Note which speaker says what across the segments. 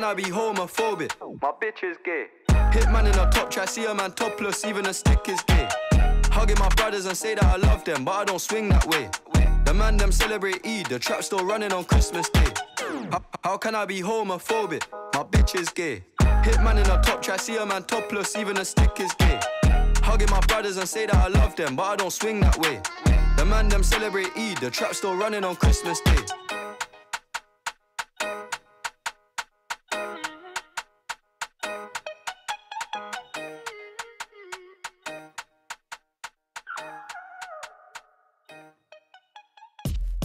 Speaker 1: can I be homophobic? My bitch is gay. Hitman in a top try, see a man topless, even a stick is gay. Hugging my brothers and say that I love them, but I don't swing that way. The man them celebrate Eid, the trap still running on Christmas Day. How can I be homophobic? My bitch is gay. Hitman in a top try, see a man topless, even a stick is gay. Hugging my brothers and say that I love them, but I don't swing that way. The man them celebrate Eid, the trap still running on Christmas Day.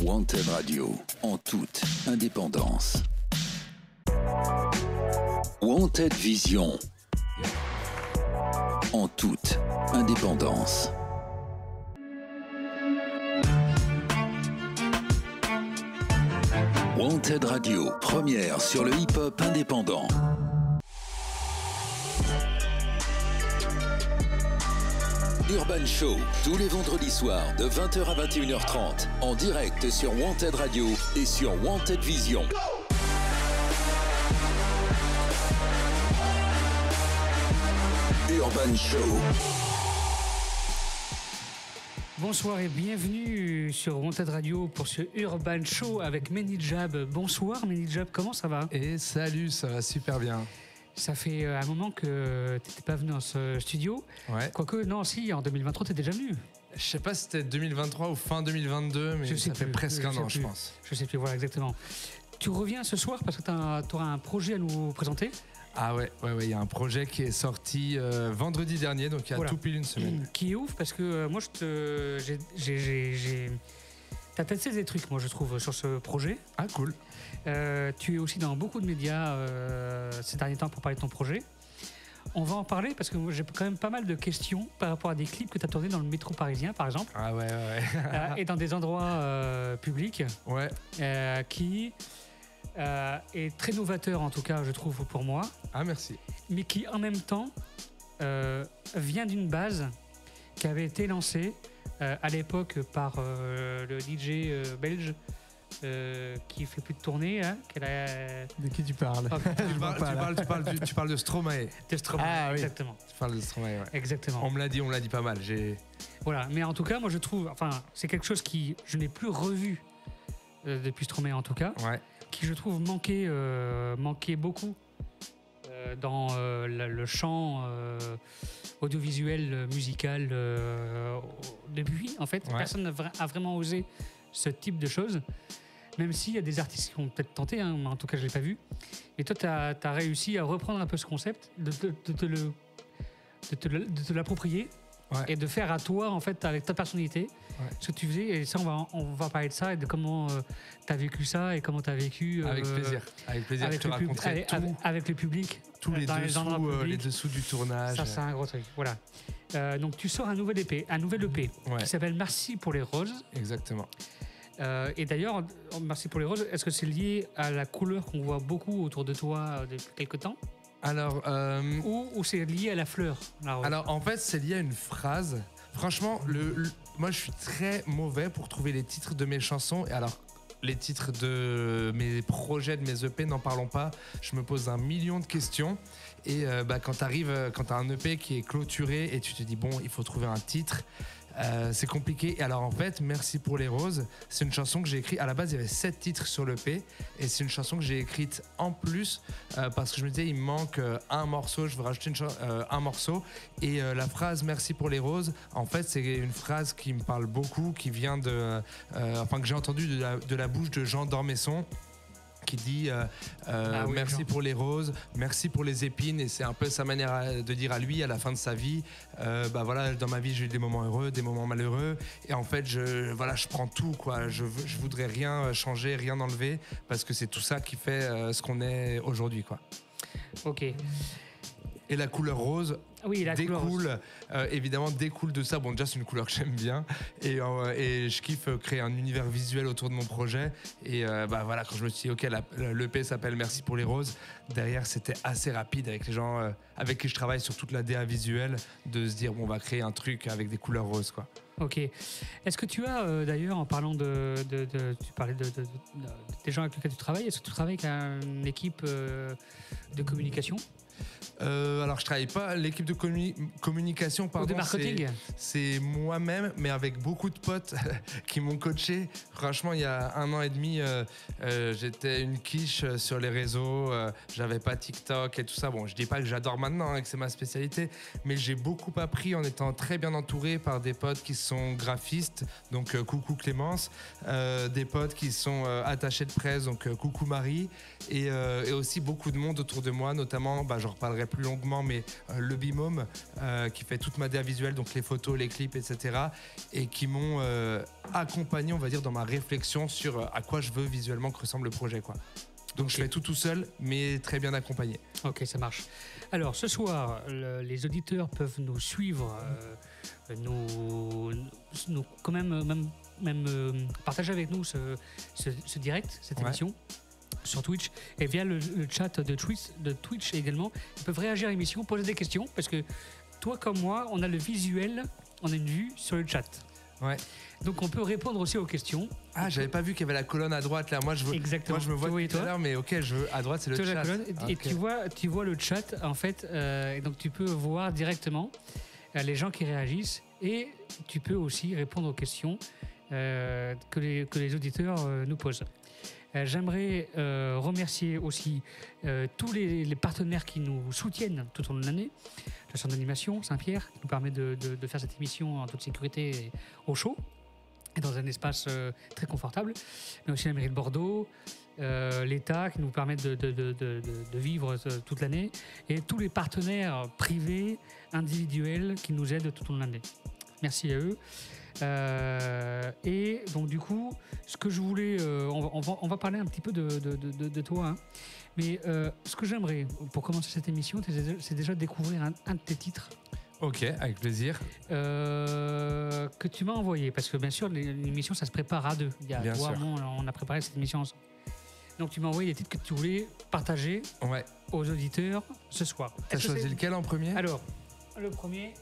Speaker 2: Wanted Radio, en toute indépendance. Wanted Vision, en toute indépendance. Wanted Radio, première sur le hip-hop indépendant. Urban Show, tous les vendredis soirs de 20h à 21h30, en direct sur Wanted Radio et sur Wanted Vision. Urban Show.
Speaker 3: Bonsoir et bienvenue sur Wanted Radio pour ce Urban Show avec Many Jab. Bonsoir Many Jab, comment ça va ?
Speaker 4: Et salut, ça va super bien.
Speaker 3: Ça fait un moment que tu n'étais pas venu dans ce studio.
Speaker 4: Ouais.
Speaker 3: Quoique, non, si, en 2023, tu es déjà venu.
Speaker 4: Je sais pas si c'était 2023 ou fin 2022, mais ça fait presque un an, je pense.
Speaker 3: Je sais plus, voilà, exactement. Tu reviens ce soir parce que tu auras un projet à nous présenter.
Speaker 4: Ah ouais, il y a un projet qui est sorti vendredi dernier, donc il y a
Speaker 3: voilà.
Speaker 4: tout pile une semaine.
Speaker 3: Qui est ouf parce que moi, t'as testé des trucs, moi, je trouve, sur ce projet.
Speaker 4: Ah, cool.
Speaker 3: Tu es aussi dans beaucoup de médias ces derniers temps pour parler de ton projet. On va en parler parce que moi, j'ai quand même pas mal de questions par rapport à des clips que tu as tournés dans le métro parisien, par exemple.
Speaker 4: Ah ouais.
Speaker 3: Et dans des endroits publics.
Speaker 4: Ouais.
Speaker 3: Qui est très novateur, en tout cas, je trouve, pour moi.
Speaker 4: Ah, merci.
Speaker 3: Mais qui, en même temps, vient d'une base qui avait été lancée à l'époque par le DJ belge qui fait plus de tournées. Hein,
Speaker 4: de qui tu parles? Tu parles de Stromae.
Speaker 3: De Stromae,
Speaker 4: ah, oui.
Speaker 3: Exactement.
Speaker 4: Tu parles de Stromae, ouais.
Speaker 3: Exactement.
Speaker 4: On me l'a dit pas mal.
Speaker 3: Voilà, mais en tout cas, moi je trouve, c'est quelque chose qui je n'ai plus revu depuis Stromae en tout cas,
Speaker 4: ouais.
Speaker 3: Qui je trouve manquait beaucoup dans le champ audiovisuel, musical depuis. En fait, ouais. Personne n'a vraiment osé ce type de choses, même s'il y a des artistes qui ont peut-être tenté, hein, mais en tout cas je ne l'ai pas vu. Et toi, tu as réussi à reprendre un peu ce concept, de te l'approprier. Ouais. Et de faire à toi, en fait, avec ta personnalité, ouais. Ce que tu faisais. Et ça, on va parler de ça et de comment tu as vécu ça et comment tu as vécu.
Speaker 4: Avec plaisir. Je te raconterai tout.
Speaker 3: Avec le public.
Speaker 4: Tous les dessous du tournage.
Speaker 3: Ça, c'est un gros truc. Voilà. Donc, tu sors un nouvel EP ouais. Qui s'appelle Merci pour les roses.
Speaker 4: Exactement.
Speaker 3: Et d'ailleurs, Merci pour les roses, est-ce que c'est lié à la couleur qu'on voit beaucoup autour de toi depuis quelques temps ?
Speaker 4: Alors,
Speaker 3: ou c'est lié à la fleur?
Speaker 4: Alors, en fait, c'est lié à une phrase. Franchement, moi, je suis très mauvais pour trouver les titres de mes chansons. Et alors, les titres de mes projets, de mes EP, n'en parlons pas. Je me pose 1 million de questions. Et quand t'as un EP qui est clôturé et tu te dis, bon, il faut trouver un titre, c'est compliqué. Et alors en fait, Merci pour les roses, c'est une chanson que j'ai écrite. À la base, il y avait 7 titres sur l'EP et c'est une chanson que j'ai écrite en plus parce que je me disais, il me manque un morceau, je veux rajouter un morceau. Et la phrase Merci pour les roses, en fait, c'est une phrase qui me parle beaucoup, qui vient que j'ai entendue de la bouche de Jean d'Ormesson, qui dit oui, merci pour les roses, merci pour les épines, et c'est un peu sa manière de dire à lui à la fin de sa vie, voilà, dans ma vie j'ai eu des moments heureux, des moments malheureux, et en fait je prends tout, quoi. Je voudrais rien changer, rien enlever, parce que c'est tout ça qui fait ce qu'on est aujourd'hui, quoi.
Speaker 3: Ok.
Speaker 4: Et la couleur rose évidemment découle de ça. Bon, déjà c'est une couleur que j'aime bien et je kiffe créer un univers visuel autour de mon projet. Et voilà, quand je me suis dit ok, l'EP s'appelle Merci pour les roses, derrière c'était assez rapide avec les gens avec qui je travaille sur toute la DA visuelle, de se dire bon, on va créer un truc avec des couleurs roses, quoi.
Speaker 3: Ok. Est-ce que tu as, d'ailleurs, en parlant tu parlais des gens avec lesquels tu travailles, est-ce que tu travailles avec une équipe de communication ?
Speaker 4: Alors je travaille pas l'équipe de communication, pardon,
Speaker 3: ou de marketing.
Speaker 4: C'est moi-même, mais avec beaucoup de potes qui m'ont coaché. Franchement, il y a 1 an et demi, j'étais une quiche sur les réseaux, j'avais pas TikTok et tout ça. Bon, je dis pas que j'adore maintenant, que c'est ma spécialité, mais j'ai beaucoup appris en étant très bien entouré par des potes qui sont graphistes, donc coucou Clémence, des potes qui sont attachés de presse, donc coucou Marie, et aussi beaucoup de monde autour de moi, notamment, j'en reparlerai plus longuement, mais le Bimôme qui fait toute ma DA visuelle, donc les photos, les clips, etc. et qui m'ont accompagné, on va dire, dans ma réflexion sur à quoi je veux visuellement que ressemble le projet, quoi. Donc je fais tout seul, mais très bien accompagné.
Speaker 3: Ok, ça marche. Alors ce soir, les auditeurs peuvent nous suivre, quand même partager avec nous ce direct, cette émission. Sur Twitch et via le chat de Twitch également. Ils peuvent réagir à l'émission, poser des questions, parce que toi comme moi, on a le visuel, on a une vue sur le chat.
Speaker 4: Ouais.
Speaker 3: Donc on peut répondre aussi aux questions.
Speaker 4: Ah, j'avais pas vu qu'il y avait la colonne à droite là. Moi je me vois tout à l'heure, mais ok, à droite c'est le chat.
Speaker 3: Et tu vois le chat en fait, et donc tu peux voir directement les gens qui réagissent et tu peux aussi répondre aux questions que les auditeurs nous posent. J'aimerais remercier aussi tous les partenaires qui nous soutiennent tout au long de l'année. La Centre d'animation Saint-Pierre qui nous permet de faire cette émission en toute sécurité et au chaud et dans un espace très confortable. Mais aussi la mairie de Bordeaux, l'État qui nous permet de vivre toute l'année et tous les partenaires privés, individuels qui nous aident tout au long de l'année. Merci à eux. Et donc du coup, ce que je voulais, on va parler un petit peu de toi, hein. Mais ce que j'aimerais pour commencer cette émission, c'est déjà de découvrir un de tes titres.
Speaker 4: Ok, avec plaisir.
Speaker 3: Que tu m'as envoyé, parce que bien sûr l'émission ça se prépare à deux. Il y a 3 mois, on a préparé cette émission ensemble. Donc tu m'as envoyé des titres que tu voulais partager aux auditeurs ce soir.
Speaker 4: T'as choisi lequel en premier ?
Speaker 3: Alors, le premier,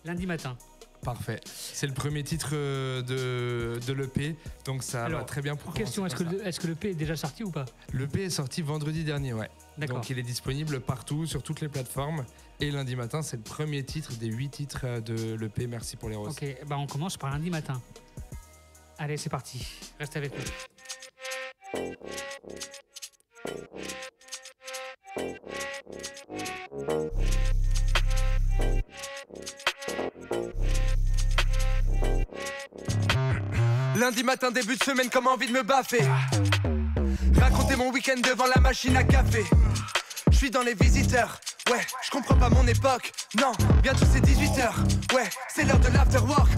Speaker 3: Lundi matin.
Speaker 4: Parfait. C'est le premier titre de l'EP, donc ça va très bien pour
Speaker 3: question, est-ce que l'EP est déjà sorti ou pas ?
Speaker 4: L'EP est sorti vendredi dernier, ouais.
Speaker 3: D'accord.
Speaker 4: Donc il est disponible partout, sur toutes les plateformes. Et Lundi matin, c'est le premier titre des 8 titres de l'EP. Merci pour les roses.
Speaker 3: Ok, on commence par Lundi matin. Allez, c'est parti. Reste avec nous.
Speaker 1: Lundi matin, début de semaine, comme envie de me baffer. Raconter mon week-end devant la machine à café. Je suis dans les visiteurs, ouais, je comprends pas mon époque. Non, bientôt c'est 18h, ouais, c'est l'heure de l'afterwork.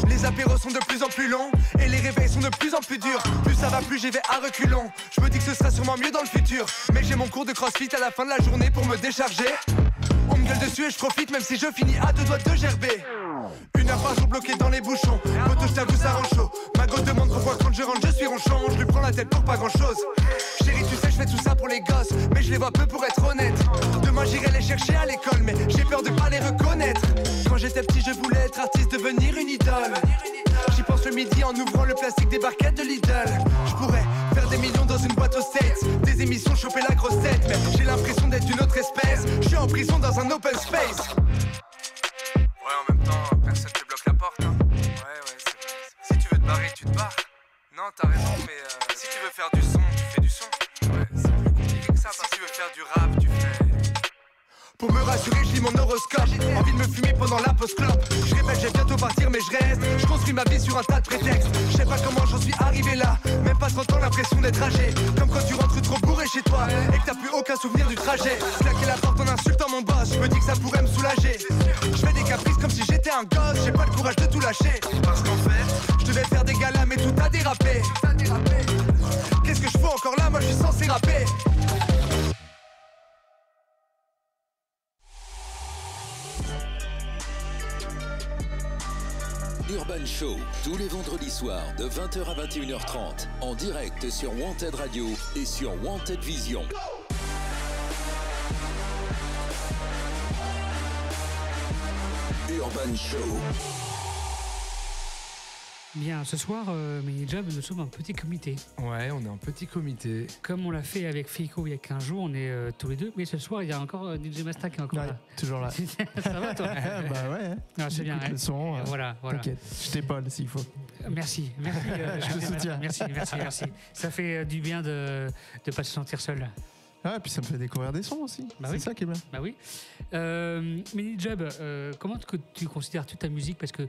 Speaker 1: Les apéros sont de plus en plus longs et les réveils sont de plus en plus durs. Plus ça va, plus j'y vais à reculons. Je me dis que ce sera sûrement mieux dans le futur. Mais j'ai mon cours de crossfit à la fin de la journée pour me décharger. On me gueule dessus et je profite même si je finis à 2 doigts de gerber. 1 heure par jour bloqué dans les bouchons. Moto, je t'avoue, ça rend chaud. Ma go demande pourquoi quand je rentre, je suis ronchon. Je lui prends la tête pour pas grand chose. Chérie, tu sais, je fais tout ça pour les gosses, mais je les vois peu pour être honnête. Demain, j'irai les chercher à l'école, mais j'ai peur de pas les reconnaître. Quand j'étais petit, je voulais être artiste, devenir une idole. J'y pense le midi en ouvrant le plastique des barquettes de Lidl. Je pourrais faire des millions dans une boîte aux States, des émissions, choper la grosse tête, mais j'ai l'impression d'être une autre espèce. Je suis en prison dans un open space.
Speaker 5: Ouais, en même temps, personne te bloque la porte, hein. Ouais, c'est vrai. Si tu veux te barrer, tu te barres. Non, t'as raison, mais si tu veux faire du son, tu fais du son. Ouais, c'est plus compliqué que ça, parce que si tu veux faire du rap, tu fais...
Speaker 1: Pour me rassurer, je lis mon horoscope. Envie de me fumer pendant la post-clope. Je répète, je vais bientôt partir, mais je reste. Je construis ma vie sur un tas de prétextes. Je sais pas comment j'en suis arrivé là. Même pas 30 ans, l'impression d'être âgé. Comme quand tu rentres trop bourré chez toi et que t'as plus aucun souvenir du trajet. Claquer la porte en insultant mon boss, je me dis que ça pourrait me soulager. Je fais des caprices comme si j'étais un gosse. J'ai pas le courage de tout lâcher. Parce qu'en fait, je devais faire des galas, mais tout a dérapé. Qu'est-ce que je fous encore là? Moi je suis censé rapper.
Speaker 2: Urban Show, tous les vendredis soirs de 20h à 21h30, en direct sur Wanted Radio et sur Wanted Vision. Urban Show.
Speaker 3: Bien, ce soir, Mini Job, nous sommes un petit comité.
Speaker 4: Ouais, on est un petit comité.
Speaker 3: Comme on l'a fait avec Fico il y a 15 jours, on est tous les deux. Mais ce soir, il y a encore DJ Masta qui est encore
Speaker 6: Ouais,
Speaker 3: là.
Speaker 6: toujours là.
Speaker 3: Ça va, toi?
Speaker 6: Bah ouais.
Speaker 3: Ah, c'est bien.
Speaker 6: J'écoute le son.
Speaker 3: Voilà.
Speaker 6: T'inquiète, je t'épaule s'il faut.
Speaker 3: Merci.
Speaker 6: Je te soutiens.
Speaker 3: Merci. Ça fait du bien de ne pas se sentir seul.
Speaker 6: Ah, et puis ça me fait découvrir des sons aussi.
Speaker 3: Bah
Speaker 6: c'est
Speaker 3: oui.
Speaker 6: ça qui est bien.
Speaker 3: Bah oui. Mini Job, comment que tu considères toute ta musique? Parce que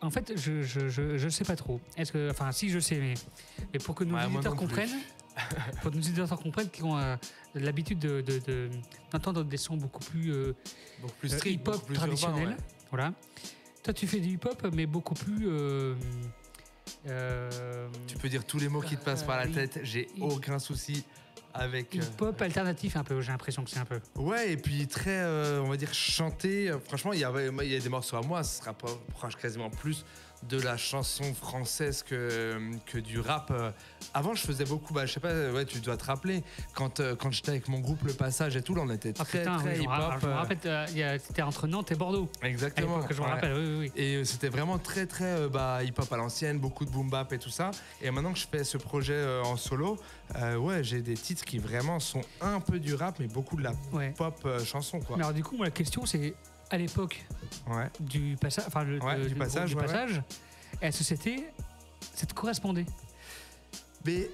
Speaker 3: en fait, je sais pas trop. Est-ce que, enfin, si je sais, mais pour que nos auditeurs comprennent, qui ont l'habitude d'entendre des sons beaucoup plus
Speaker 4: strict,
Speaker 3: hip-hop
Speaker 4: beaucoup plus
Speaker 3: traditionnel.
Speaker 4: urbain, ouais.
Speaker 3: Voilà. Toi, tu fais du hip-hop, mais beaucoup plus.
Speaker 4: Tu peux dire tous les mots qui te passent par la tête. J'ai aucun souci. Avec
Speaker 3: hip-hop alternatif un peu, j'ai l'impression que c'est un peu.
Speaker 4: Ouais, et puis très, on va dire, chanté. Franchement, il y a des morceaux à moi, ça se rapproche quasiment plus de la chanson française que du rap. Avant, je faisais beaucoup, je sais pas, ouais, tu dois te rappeler, quand j'étais avec mon groupe Le Passage et tout, là, on était très hip-hop.
Speaker 3: Je me rappelle, c'était entre Nantes et Bordeaux.
Speaker 4: Exactement.
Speaker 3: Je me rappelle, oui.
Speaker 4: Et c'était vraiment très hip-hop à l'ancienne, beaucoup de boom-bap et tout ça. Et maintenant que je fais ce projet en solo, ouais, j'ai des titres qui vraiment sont un peu du rap, mais beaucoup de la pop chanson, quoi.
Speaker 3: Mais alors du coup, moi, la question, c'est à l'époque du passage, enfin du passage, est-ce que ça te correspondait?
Speaker 4: Mais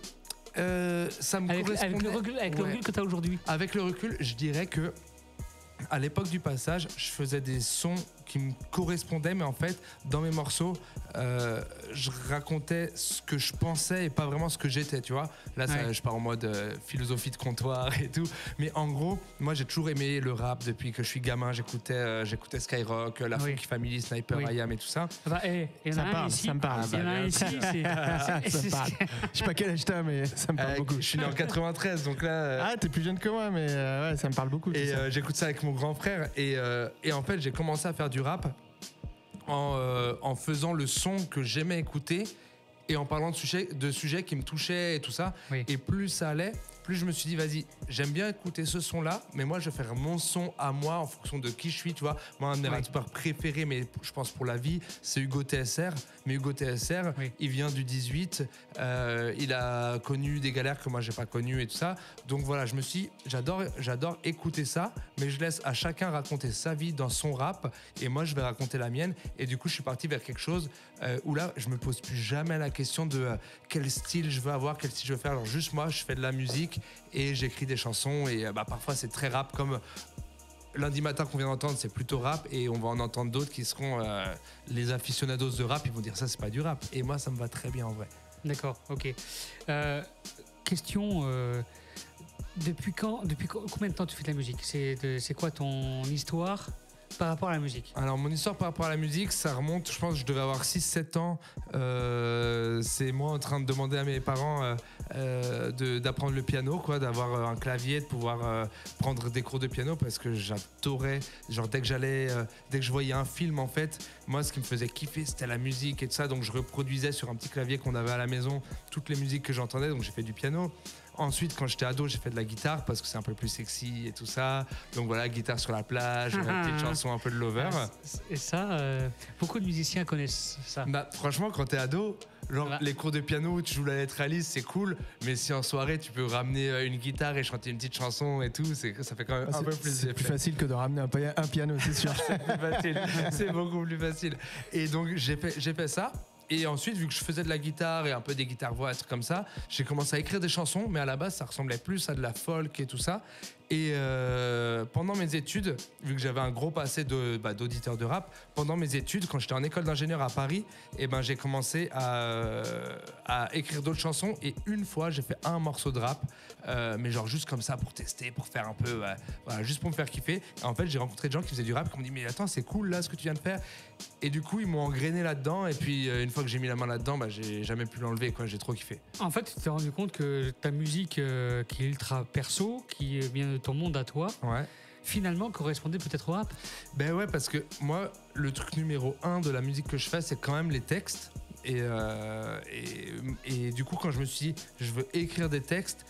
Speaker 4: ça me correspondait.
Speaker 3: Avec le recul que tu as aujourd'hui.
Speaker 4: Avec le recul, je dirais que à l'époque du passage, je faisais des sons qui me correspondaient, mais en fait, dans mes morceaux, je racontais ce que je pensais et pas vraiment ce que j'étais, tu vois. Là, je pars en mode philosophie de comptoir et tout. Mais en gros, moi, j'ai toujours aimé le rap depuis que je suis gamin. J'écoutais Skyrock, La Funky Family, Sniper, IAM et tout ça.
Speaker 3: Ça me parle.
Speaker 6: Ça me parle. Je sais pas quel âge t'as, mais ça me parle beaucoup.
Speaker 4: Je suis né en 93, donc là...
Speaker 6: Ah, t'es plus jeune que moi, mais ouais, ça me parle beaucoup.
Speaker 4: Et j'écoute ça avec mon grand frère. Et en fait, j'ai commencé à faire du rap en faisant le son que j'aimais écouter et en parlant de sujets qui me touchaient et tout ça. Et plus ça allait, plus je me suis dit, vas-y, j'aime bien écouter ce son-là, mais moi, je vais faire mon son à moi en fonction de qui je suis, tu vois. Moi, un de mes rappeurs préférés, mais je pense pour la vie, c'est Hugo TSR. Mais Hugo TSR, il vient du 18, il a connu des galères que moi, j'ai pas connues et tout ça. Donc voilà, je me suis dit, j'adore écouter ça, mais je laisse à chacun raconter sa vie dans son rap, et moi, je vais raconter la mienne. Et du coup, je suis parti vers quelque chose où là, je me pose plus jamais la question de quel style je veux avoir, quel style je veux faire. Alors juste moi, je fais de la musique et j'écris des chansons et parfois c'est très rap, comme lundi matin qu'on vient d'entendre, c'est plutôt rap, et on va en entendre d'autres qui seront les aficionados de rap, ils vont dire ça c'est pas du rap, et moi ça me va très bien en vrai.
Speaker 3: D'accord, ok. Question, depuis combien de temps tu fais de la musique? C'est quoi ton histoire par rapport à la musique?
Speaker 4: Alors mon histoire par rapport à la musique, ça remonte, je pense que je devais avoir 6-7 ans. C'est moi en train de demander à mes parents d'apprendre le piano, quoi, d'avoir un clavier, de pouvoir prendre des cours de piano, parce que j'adorais, genre dès que je voyais un film, en fait, moi ce qui me faisait kiffer c'était la musique et tout ça, donc je reproduisais sur un petit clavier qu'on avait à la maison toutes les musiques que j'entendais, donc j'ai fait du piano. Ensuite, quand j'étais ado, j'ai fait de la guitare parce que c'est un peu plus sexy et tout ça. Donc voilà, guitare sur la plage, petite chanson un peu de lover.
Speaker 3: Et ça, beaucoup de musiciens connaissent ça.
Speaker 4: Franchement, quand t'es ado, les cours de piano où tu joues la lettre Alice, c'est cool. Mais si en soirée, tu peux ramener une guitare et chanter une petite chanson et tout, ça fait quand même un peu plus.
Speaker 6: C'est plus facile que de ramener un piano, c'est sûr.
Speaker 4: C'est plus facile. C'est beaucoup plus facile. Et donc, j'ai fait ça. Et ensuite, vu que je faisais de la guitare et un peu des guitares-voix, des trucs comme ça, j'ai commencé à écrire des chansons, mais à la base, ça ressemblait plus à de la folk et tout ça. Et pendant mes études, vu que j'avais un gros passé d'auditeur de rap, pendant mes études, quand j'étais en école d'ingénieur à Paris, j'ai commencé à écrire d'autres chansons. Et une fois, j'ai fait un morceau de rap, mais genre juste comme ça pour tester, pour faire un peu, juste pour me faire kiffer. Et en fait, j'ai rencontré des gens qui faisaient du rap qui m'ont dit, mais attends, c'est cool là ce que tu viens de faire. Et du coup, ils m'ont engrainé là-dedans. Et puis, une fois que j'ai mis la main là-dedans, j'ai jamais pu l'enlever, quoi. J'ai trop kiffé.
Speaker 3: En fait, tu t'es rendu compte que ta musique, qui est ultra perso, qui vient de ton monde à toi, finalement correspondait peut-être au rap.
Speaker 4: Ben ouais, parce que moi, le truc numéro 1 de la musique que je fais, c'est quand même les textes. Et du coup, quand je me suis dit, je veux écrire des textes,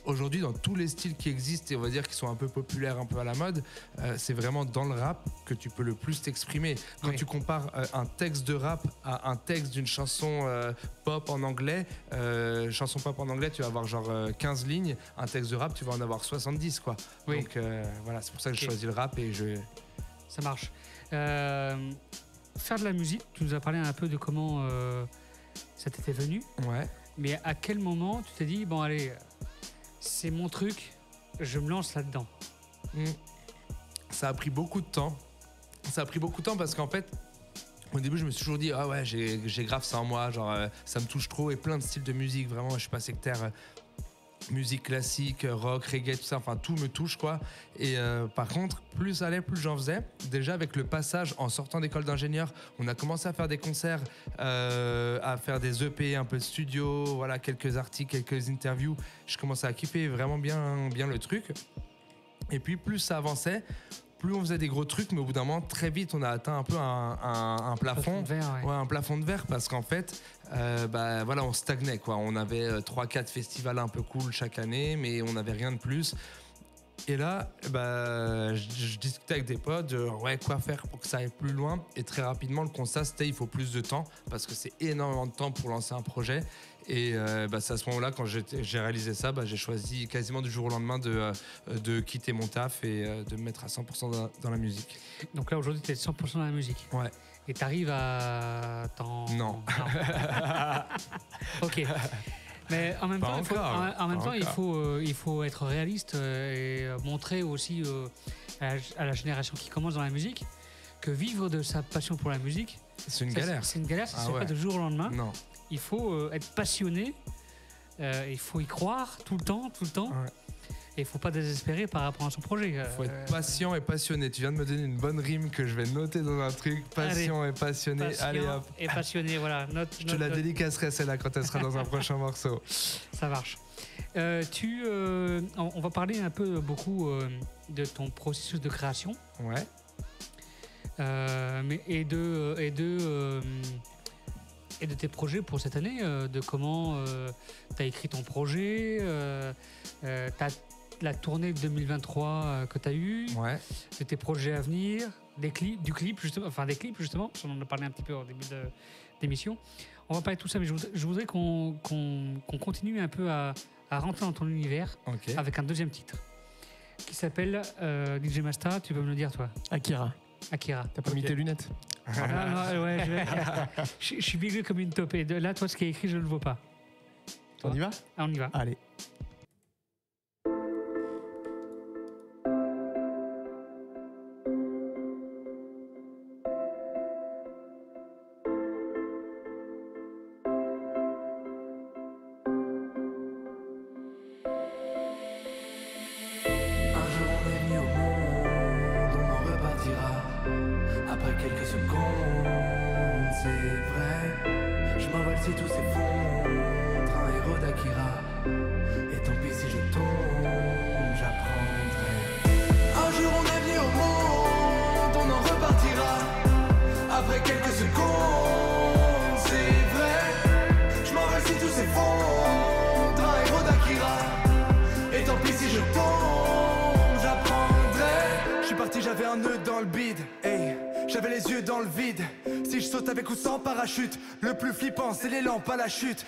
Speaker 4: aujourd'hui, dans tous les styles qui existent et on va dire qui sont un peu populaires, un peu à la mode, c'est vraiment dans le rap que tu peux le plus t'exprimer. Quand tu compares un texte de rap à un texte d'une chanson pop en anglais, chanson pop en anglais, tu vas avoir genre 15 lignes. Un texte de rap, tu vas en avoir 70, quoi.
Speaker 3: Oui.
Speaker 4: Donc voilà, c'est pour ça que j'ai choisi le rap et
Speaker 3: Ça marche. Faire de la musique, tu nous as parlé un peu de comment ça t'était venu.
Speaker 4: Ouais.
Speaker 3: Mais à quel moment tu t'es dit, bon allez, c'est mon truc, je me lance là-dedans?
Speaker 4: Ça a pris beaucoup de temps. Ça a pris beaucoup de temps parce qu'en fait, au début, je me suis toujours dit, ah ouais, j'ai grave ça en moi, genre ça me touche trop, et plein de styles de musique, vraiment, je suis pas sectaire. Musique classique, rock, reggae, tout ça, enfin tout me touche, quoi. Et par contre, plus ça allait, plus j'en faisais. Déjà avec le passage en sortant d'école d'ingénieur, on a commencé à faire des concerts, à faire des EP, un peu de studio, voilà, quelques articles, quelques interviews. Je commençais à kiffer vraiment bien le truc. Et puis plus ça avançait, plus on faisait des gros trucs, mais au bout d'un moment, très vite, on a atteint un peu un plafond. Un plafond de verre, parce qu'en fait, voilà, on stagnait, quoi. On avait 3-4 festivals un peu cool chaque année, mais on n'avait rien de plus. Et là, je discutais avec des potes de quoi faire pour que ça aille plus loin. Et très rapidement, le constat, c'était il faut plus de temps, parce que c'est énormément de temps pour lancer un projet. Et c'est à ce moment-là, quand j'ai réalisé ça, j'ai choisi quasiment du jour au lendemain de quitter mon taf et de me mettre à 100% dans la musique.
Speaker 3: Donc là, aujourd'hui, tu es 100% dans la musique.
Speaker 4: Ouais.
Speaker 3: Et tu arrives à
Speaker 4: Non.
Speaker 3: Ok. Mais en même temps, il faut être réaliste et montrer aussi à la génération qui commence dans la musique que vivre de sa passion pour la musique,
Speaker 4: c'est une galère.
Speaker 3: C'est une galère, ça se fait pas de jour au lendemain.
Speaker 4: Non.
Speaker 3: Il faut être passionné, il faut y croire tout le temps.
Speaker 4: Ouais.
Speaker 3: Et il ne faut pas désespérer par rapport à son projet.
Speaker 4: Il faut être patient et passionné. Tu viens de me donner une bonne rime que je vais noter dans un truc. Patient et passionné. Allez hop.
Speaker 3: Et passionné, voilà.
Speaker 4: Je te la dédicacerai celle-là quand elle sera dans un prochain morceau.
Speaker 3: Ça marche. On va parler un peu beaucoup de ton processus de création.
Speaker 4: Ouais.
Speaker 3: Et de tes projets pour cette année, de comment tu as écrit ton projet, la tournée de 2023 que tu as eue, de tes projets à venir, des clips justement, parce qu'on en a parlé un petit peu au début d'émission. On va parler de tout ça, mais je voudrais qu'on continue un peu à rentrer dans ton univers avec un deuxième titre qui s'appelle DJ Masta, tu peux me le dire toi?
Speaker 6: Akira. T'as pas mis tes lunettes?
Speaker 3: Non, ouais, je suis biglé comme une taupe. Et là, toi, ce qui est écrit, je ne le vois pas.
Speaker 6: On y va?
Speaker 3: On y va.
Speaker 6: Allez.
Speaker 1: Avec ou sans parachute, le plus flippant c'est l'élan, pas la chute.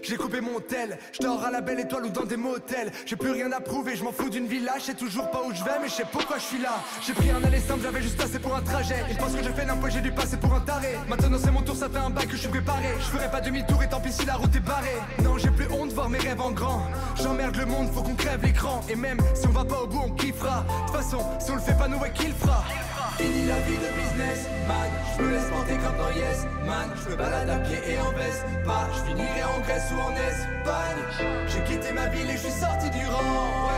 Speaker 1: J'ai coupé mon tel, je dors à la belle étoile ou dans des motels. J'ai plus rien à prouver, je m'en fous d'une villa. Je sais toujours pas où je vais, mais je sais pourquoi je suis là. J'ai pris un aller simple, j'avais juste assez pour un trajet. Ils pensent que j'ai fait n'importe, j'ai dû passer pour un taré. Maintenant c'est mon tour, ça fait un bac que je suis préparé. Je ferai pas demi-tour et tant pis si la route est barrée. Non, j'ai plus honte de voir mes rêves en grand. J'emmerde le monde, faut qu'on crève l'écran. Et même si on va pas au bout, on kiffera. De toute façon, si on le fait pas, nous, ouais, qui le fera? Fini la vie de business, man. Je me laisse porter comme dans Yes, man. Je me balade à pied et en veste. Pas, je finirai en Grèce ou en Espagne. J'ai quitté ma ville et je suis sorti du rang.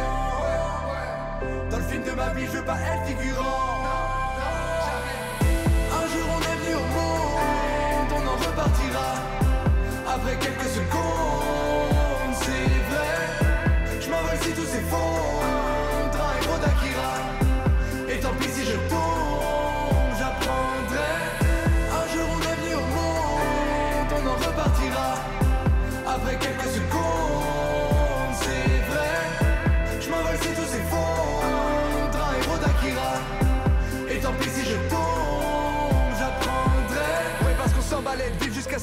Speaker 1: Dans le film de ma vie, je veux pas être figurant. Un jour on est venu au monde, on en repartira. Après quelques secondes, c'est vrai. Je m'envole si tout s'effondre. Un héros d'Akira. Et tant pis si je tombe, j'apprendrai. Un jour on est venu au monde,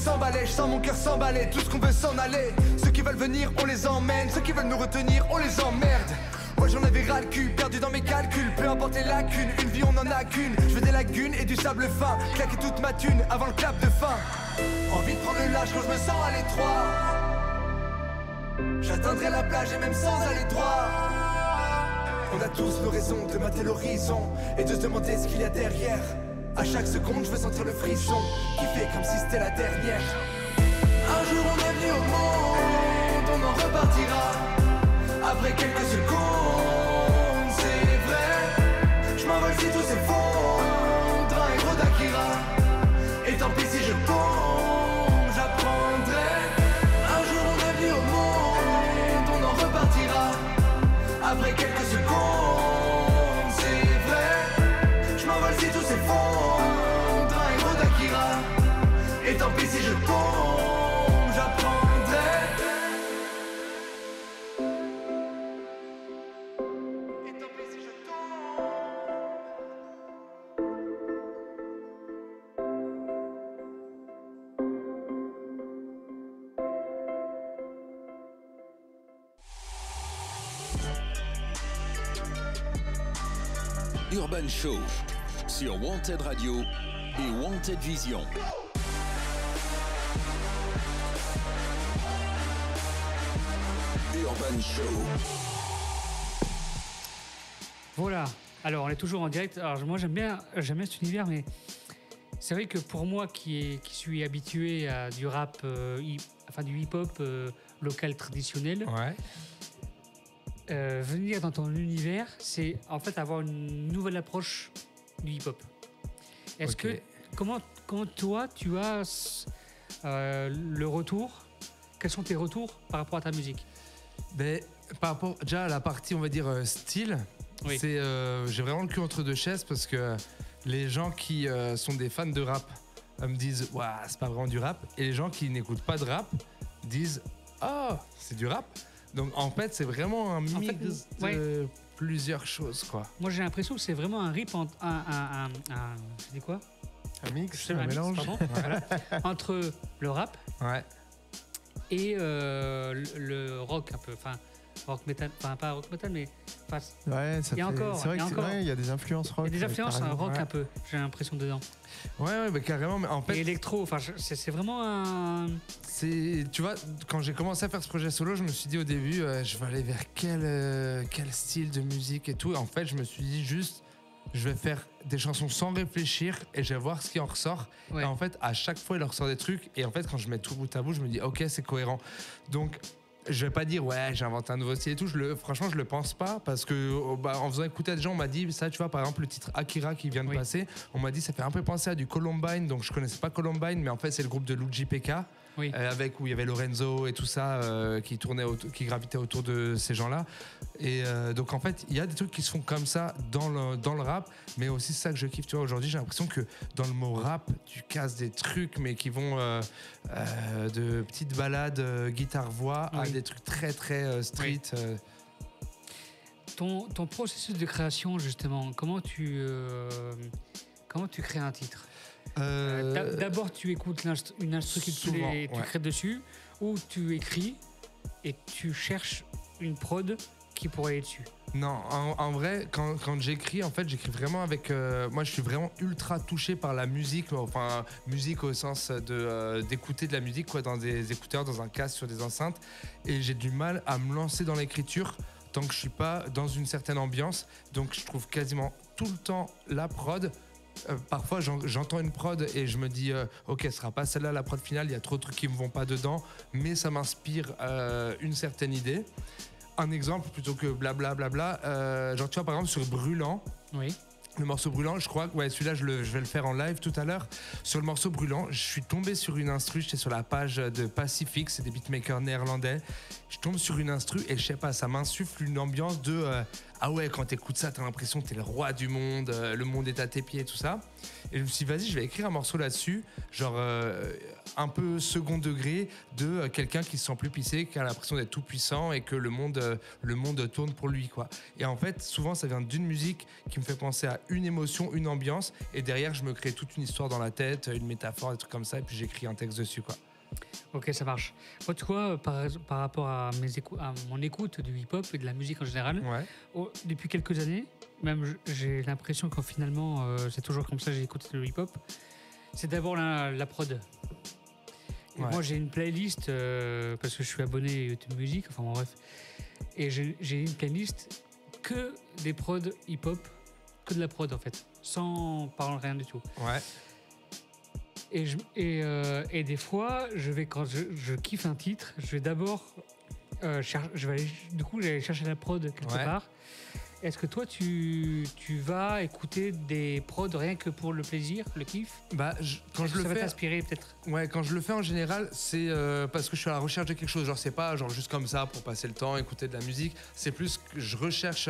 Speaker 7: s'emballer, je sens mon cœur s'emballer. Tout ce qu'on veut s'en aller. Ceux qui veulent venir, on les emmène. Ceux qui veulent nous retenir, on les emmerde. Moi j'en avais ras le cul, perdu dans mes calculs. Peu importe les lacunes, une vie on en a qu'une. Je veux des lagunes et du sable fin. Claquer toute ma thune avant le clap de fin. Envie de prendre le large quand je me sens à l'étroit. J'atteindrai la plage et même sans aller droit. On a tous nos raisons de mater l'horizon et de se demander ce qu'il y a derrière. À chaque seconde je veux sentir le frisson qui fait comme si c'était la dernière. Un jour on est venu au monde, on en repartira. Après quelques secondes, c'est vrai. Je m'envole si tout s'effondre, un héros d'Akira. Et tant pis si je tombe, j'apprendrai. Un jour on est venu au monde, on en repartira. Après quelques secondes, c'est vrai. Je m'envole si tout s'effondre, un héros d'Akira. Et tant pis si je tombe, j'apprendrai.
Speaker 2: Urban Show sur Wanted Radio et Wanted Vision. Urban Show.
Speaker 3: Voilà. Alors, on est toujours en direct. Alors, moi, j'aime bien cet univers, mais c'est vrai que pour moi, qui suis habitué à du rap, du hip-hop local traditionnel,
Speaker 4: Ouais.
Speaker 3: Venir dans ton univers, c'est en fait avoir une nouvelle approche du hip-hop. Est-ce
Speaker 4: Ok.
Speaker 3: que comment toi tu as le retour? Quels sont tes retours par rapport à ta musique?
Speaker 4: Ben, par rapport déjà à la partie, on va dire, style,
Speaker 3: Oui.
Speaker 4: c'est, j'ai vraiment le cul entre deux chaises parce que les gens qui sont des fans de rap me disent « Ouah, c'est pas vraiment du rap » et les gens qui n'écoutent pas de rap disent « Oh, c'est du rap ». Donc en fait, c'est vraiment un mix de plusieurs choses, quoi.
Speaker 3: Moi, j'ai l'impression que c'est vraiment un rip entre c'est quoi?
Speaker 6: Un mix,
Speaker 3: C'est
Speaker 6: un mélange.
Speaker 3: pardon. Voilà. Entre le rap
Speaker 4: Ouais.
Speaker 3: et le rock un peu, enfin rock metal, enfin pas rock metal, mais enfin,
Speaker 6: Ouais, ça
Speaker 3: Il y a
Speaker 6: fait-
Speaker 3: encore,
Speaker 6: c'est vrai
Speaker 3: il y a
Speaker 6: que
Speaker 3: encore.
Speaker 6: il y a des influences rock.
Speaker 3: il y a des influences
Speaker 6: carrément.
Speaker 3: rock
Speaker 4: ouais.
Speaker 3: un peu, j'ai l'impression dedans.
Speaker 4: Ouais, bah, carrément, mais en
Speaker 3: Et
Speaker 4: fait,
Speaker 3: électro, enfin c'est vraiment un.
Speaker 4: c'est, tu vois, quand j'ai commencé à faire ce projet solo, je me suis dit au début, je vais aller vers quel style de musique et tout. Et en fait, je me suis dit juste, je vais faire des chansons sans réfléchir et je vais voir ce qui en ressort.
Speaker 3: Ouais.
Speaker 4: Et en fait, à chaque fois, il en ressort des trucs. Et en fait, quand je mets tout bout à bout, je me dis, ok, c'est cohérent. Donc, je vais pas dire, ouais, j'ai inventé un nouveau style et tout. Franchement, je le pense pas parce que, en faisant écouter à des gens, on m'a dit, ça, tu vois, par exemple, le titre Akira qui vient de
Speaker 3: Oui.
Speaker 4: passer, on m'a dit, ça fait un peu penser à du Columbine. Donc, je connaissais pas Columbine, mais en fait, c'est le groupe de Luigi PK.
Speaker 3: Oui.
Speaker 4: Avec où il y avait Lorenzo et tout ça qui gravitait autour de ces gens-là. Et donc en fait, il y a des trucs qui se font comme ça dans le rap, mais aussi c'est ça que je kiffe. Tu vois, aujourd'hui, j'ai l'impression que dans le mot rap, tu casses des trucs, mais qui vont de petites balades guitare-voix à
Speaker 3: Oui.
Speaker 4: des trucs très très street.
Speaker 3: Ton processus de création, justement, comment tu crées un titre? D'abord, tu écoutes une instru qui te plaît
Speaker 4: souvent,
Speaker 3: et tu
Speaker 4: ouais.
Speaker 3: crées dessus, ou tu écris et tu cherches une prod qui pourrait être dessus.
Speaker 4: Non, en vrai, quand j'écris, en fait, j'écris vraiment avec... moi, je suis vraiment ultra touché par la musique, enfin, musique au sens d'écouter de la musique, quoi, dans des écouteurs, dans un casque, sur des enceintes. Et j'ai du mal à me lancer dans l'écriture tant que je suis pas dans une certaine ambiance. Donc, je trouve quasiment tout le temps la prod. Parfois, j'entends une prod et je me dis ok, ce sera pas celle-là la prod finale, il y a trop de trucs qui me vont pas dedans, mais ça m'inspire une certaine idée. Un exemple plutôt que blablabla, genre tu vois par exemple sur Brûlant,
Speaker 3: Oui.
Speaker 4: le morceau Brûlant, je crois que ouais, celui-là je vais le faire en live tout à l'heure. Sur le morceau Brûlant, je suis tombé sur une instru, j'étais sur la page de Pacific, c'est des beatmakers néerlandais. Je tombe sur une instru et je sais pas, ça m'insuffle une ambiance de ah ouais, quand t'écoutes ça, t'as l'impression que t'es le roi du monde, le monde est à tes pieds et tout ça. Et je me suis dit, vas-y, je vais écrire un morceau là-dessus, genre un peu second degré de quelqu'un qui se sent plus pissé, qui a l'impression d'être tout puissant et que le monde tourne pour lui, quoi. Et en fait, souvent, ça vient d'une musique qui me fait penser à une émotion, une ambiance, et derrière, je me crée toute une histoire dans la tête, une métaphore, des trucs comme ça, et puis j'écris un texte dessus, quoi.
Speaker 3: Ok, ça marche. Moi, tu vois, par rapport à mon écoute du hip-hop et de la musique en général, depuis quelques années, même j'ai l'impression que finalement, c'est toujours comme ça que j'écoute le hip-hop, c'est d'abord la prod. Et moi, j'ai une playlist, parce que je suis abonné à YouTube Music, enfin bon, bref, et j'ai une playlist que des prods hip-hop, que de la prod en fait, sans parler rien du tout.
Speaker 4: Ouais.
Speaker 3: Et des fois, quand je kiffe un titre, je vais d'abord j'allais chercher la prod quelque part. Est-ce que toi, tu vas écouter des prods rien que pour le plaisir, le kiff?
Speaker 4: Quand je le fais,
Speaker 3: ça va t'inspirer peut-être.
Speaker 4: Ouais, quand je le fais en général, c'est parce que je suis à la recherche de quelque chose. Genre, c'est pas genre juste comme ça pour passer le temps, écouter de la musique. C'est plus que je recherche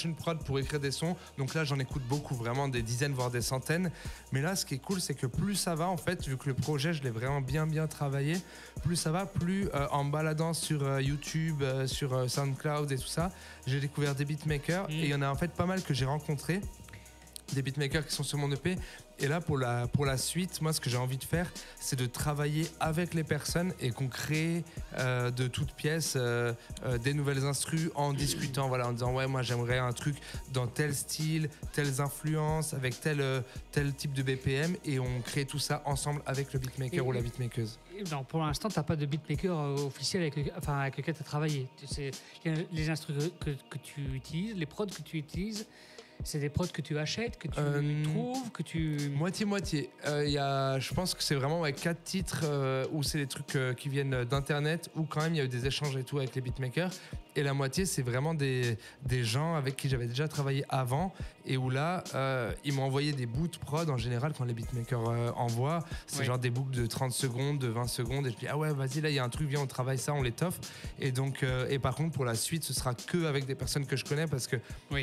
Speaker 4: une prod pour écrire des sons. Donc là, j'en écoute beaucoup, vraiment des dizaines voire des centaines. Mais là, ce qui est cool, c'est que plus ça va, en fait, vu que le projet, je l'ai vraiment bien travaillé, plus ça va, plus en me baladant sur YouTube, sur SoundCloud et tout ça, j'ai découvert des beatmakers et il y en a en fait pas mal que j'ai rencontrés, des beatmakers qui sont sur mon EP. Et là, pour la suite, moi, ce que j'ai envie de faire, c'est de travailler avec les personnes et qu'on crée de toutes pièces des nouvelles instrus en discutant, voilà, en disant ouais, moi, j'aimerais un truc dans tel style, telles influences, avec tel type de BPM, et on crée tout ça ensemble avec le beatmaker ou la beatmakeuse.
Speaker 3: Non, pour l'instant, tu n'as pas de beatmaker officiel avec lequel tu as travaillé. Les instrus que tu utilises, les prods que tu utilises, c'est des prods que tu achètes, que tu trouves, que tu...
Speaker 4: Moitié-moitié. Je pense que c'est vraiment 4 titres où c'est des trucs qui viennent d'internet, où quand même il y a eu des échanges et tout avec les beatmakers. Et la moitié, c'est vraiment des gens avec qui j'avais déjà travaillé avant, et où là, ils m'ont envoyé des bouts de prod. En général, quand les beatmakers envoient, c'est genre des boucles de 30 secondes, de 20 secondes, et je dis ah ouais, vas-y, là il y a un truc, viens, on travaille ça, on l'étoffe. Et donc, et par contre, pour la suite, ce sera que avec des personnes que je connais, parce que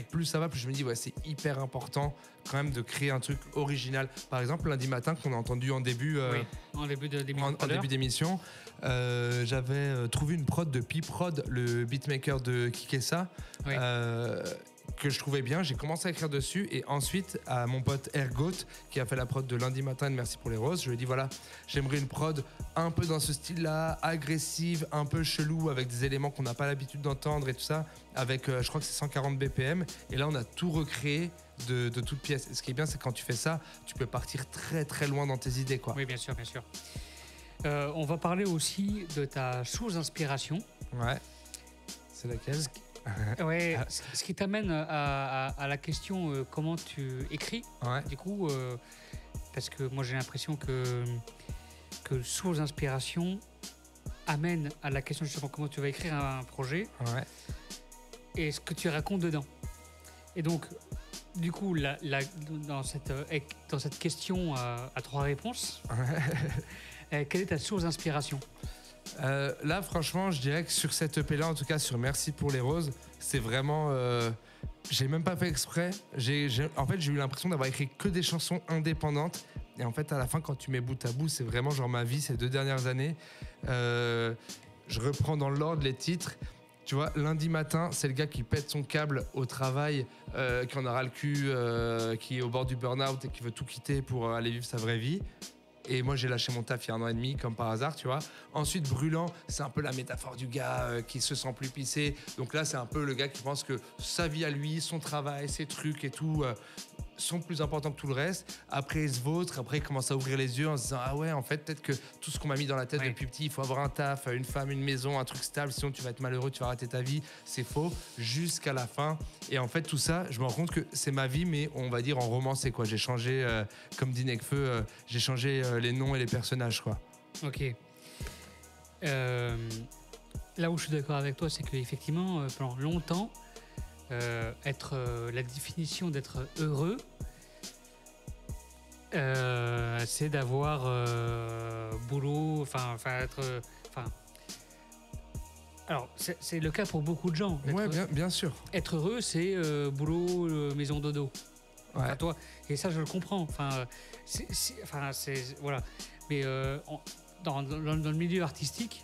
Speaker 4: plus ça va, plus je me dis ouais, c'est hyper important quand même de créer un truc original. Par exemple, lundi matin, qu'on a entendu en début d'émission, j'avais trouvé une prod de P-Prod, le beatmaker de Kikessa, que je trouvais bien. J'ai commencé à écrire dessus, et ensuite à mon pote Ergot qui a fait la prod de lundi matin de Merci pour les roses, je lui ai dit voilà, j'aimerais une prod un peu dans ce style-là, agressive, un peu chelou, avec des éléments qu'on n'a pas l'habitude d'entendre et tout ça, avec je crois que c'est 140 BPM, et là on a tout recréé de toutes pièces. Et ce qui est bien, c'est que quand tu fais ça, tu peux partir très très loin dans tes idées, quoi.
Speaker 3: Oui, bien sûr, bien sûr. On va parler aussi de ta source d'inspiration.
Speaker 4: Ouais. C'est laquelle?
Speaker 3: Ouais, ce qui t'amène à la question comment tu écris.
Speaker 4: Ouais.
Speaker 3: Du coup, parce que moi j'ai l'impression que source d'inspiration amène à la question justement comment tu vas écrire un projet.
Speaker 4: Ouais.
Speaker 3: Et ce que tu racontes dedans. Et donc, du coup, dans cette question à 3 réponses, quelle est ta source d'inspiration?
Speaker 4: Là, franchement, je dirais que sur cette EP là, en tout cas sur Merci pour les roses, c'est vraiment j'ai même pas fait exprès. En fait, j'ai eu l'impression d'avoir écrit que des chansons indépendantes, et en fait à la fin, quand tu mets bout à bout, c'est vraiment genre ma vie ces 2 dernières années. Je reprends dans l'ordre les titres. Tu vois, lundi matin, c'est le gars qui pète son câble au travail, qui en aura le cul, qui est au bord du burn-out et qui veut tout quitter pour aller vivre sa vraie vie. Et moi, j'ai lâché mon taf il y a 1 an et demi, comme par hasard, tu vois. Ensuite, Brûlant, c'est un peu la métaphore du gars qui se sent plus pissé. Donc là, c'est un peu le gars qui pense que sa vie à lui, son travail, ses trucs et tout sont plus importants que tout le reste. Après, il se vautre. Après, il commence à ouvrir les yeux en se disant ah ouais, en fait, peut-être que tout ce qu'on m'a mis dans la tête depuis petit, il faut avoir un taf, une femme, une maison, un truc stable, sinon tu vas être malheureux, tu vas rater ta vie. C'est faux. Jusqu'à la fin. Et en fait, tout ça, je me rends compte que c'est ma vie, mais on va dire en romancé, quoi. J'ai changé, comme dit Nekfeu, j'ai changé les noms et les personnages, quoi.
Speaker 3: Ok. Là où je suis d'accord avec toi, c'est qu'effectivement, pendant longtemps, la définition d'être heureux, c'est d'avoir boulot, Alors, c'est le cas pour beaucoup de gens.
Speaker 4: Ouais, bien sûr.
Speaker 3: Être heureux, c'est boulot, maison, dodo.
Speaker 4: Ouais.
Speaker 3: Enfin, toi, et ça, je le comprends. Enfin, voilà. Mais dans le milieu artistique,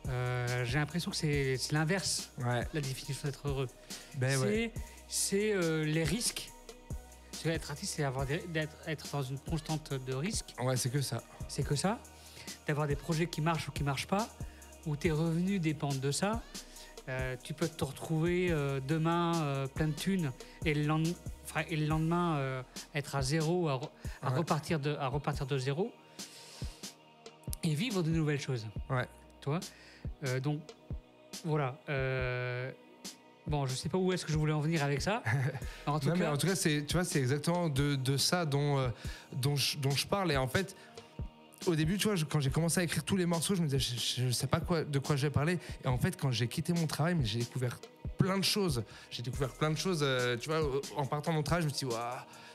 Speaker 3: j'ai l'impression que c'est l'inverse, la définition d'être heureux. C'est les risques. Parce que être artiste, c'est être dans une constante de risque.
Speaker 4: Ouais, c'est que ça.
Speaker 3: C'est que ça. D'avoir des projets qui marchent ou qui ne marchent pas, où tes revenus dépendent de ça. Tu peux te retrouver demain plein de thunes et le lendemain être à zéro, à repartir de zéro et vivre de nouvelles choses.
Speaker 4: Ouais.
Speaker 3: Tu vois, donc voilà. Bon, je sais pas où est-ce que je voulais en venir avec ça. En tout cas,
Speaker 4: c'est exactement de ça dont je parle. Et en fait, au début, tu vois, quand j'ai commencé à écrire tous les morceaux, je me disais, je sais pas de quoi je vais parler. Et en fait, quand j'ai quitté mon travail, mais j'ai découvert plein de choses. Tu vois, en partant de mon travail, je me suis dit,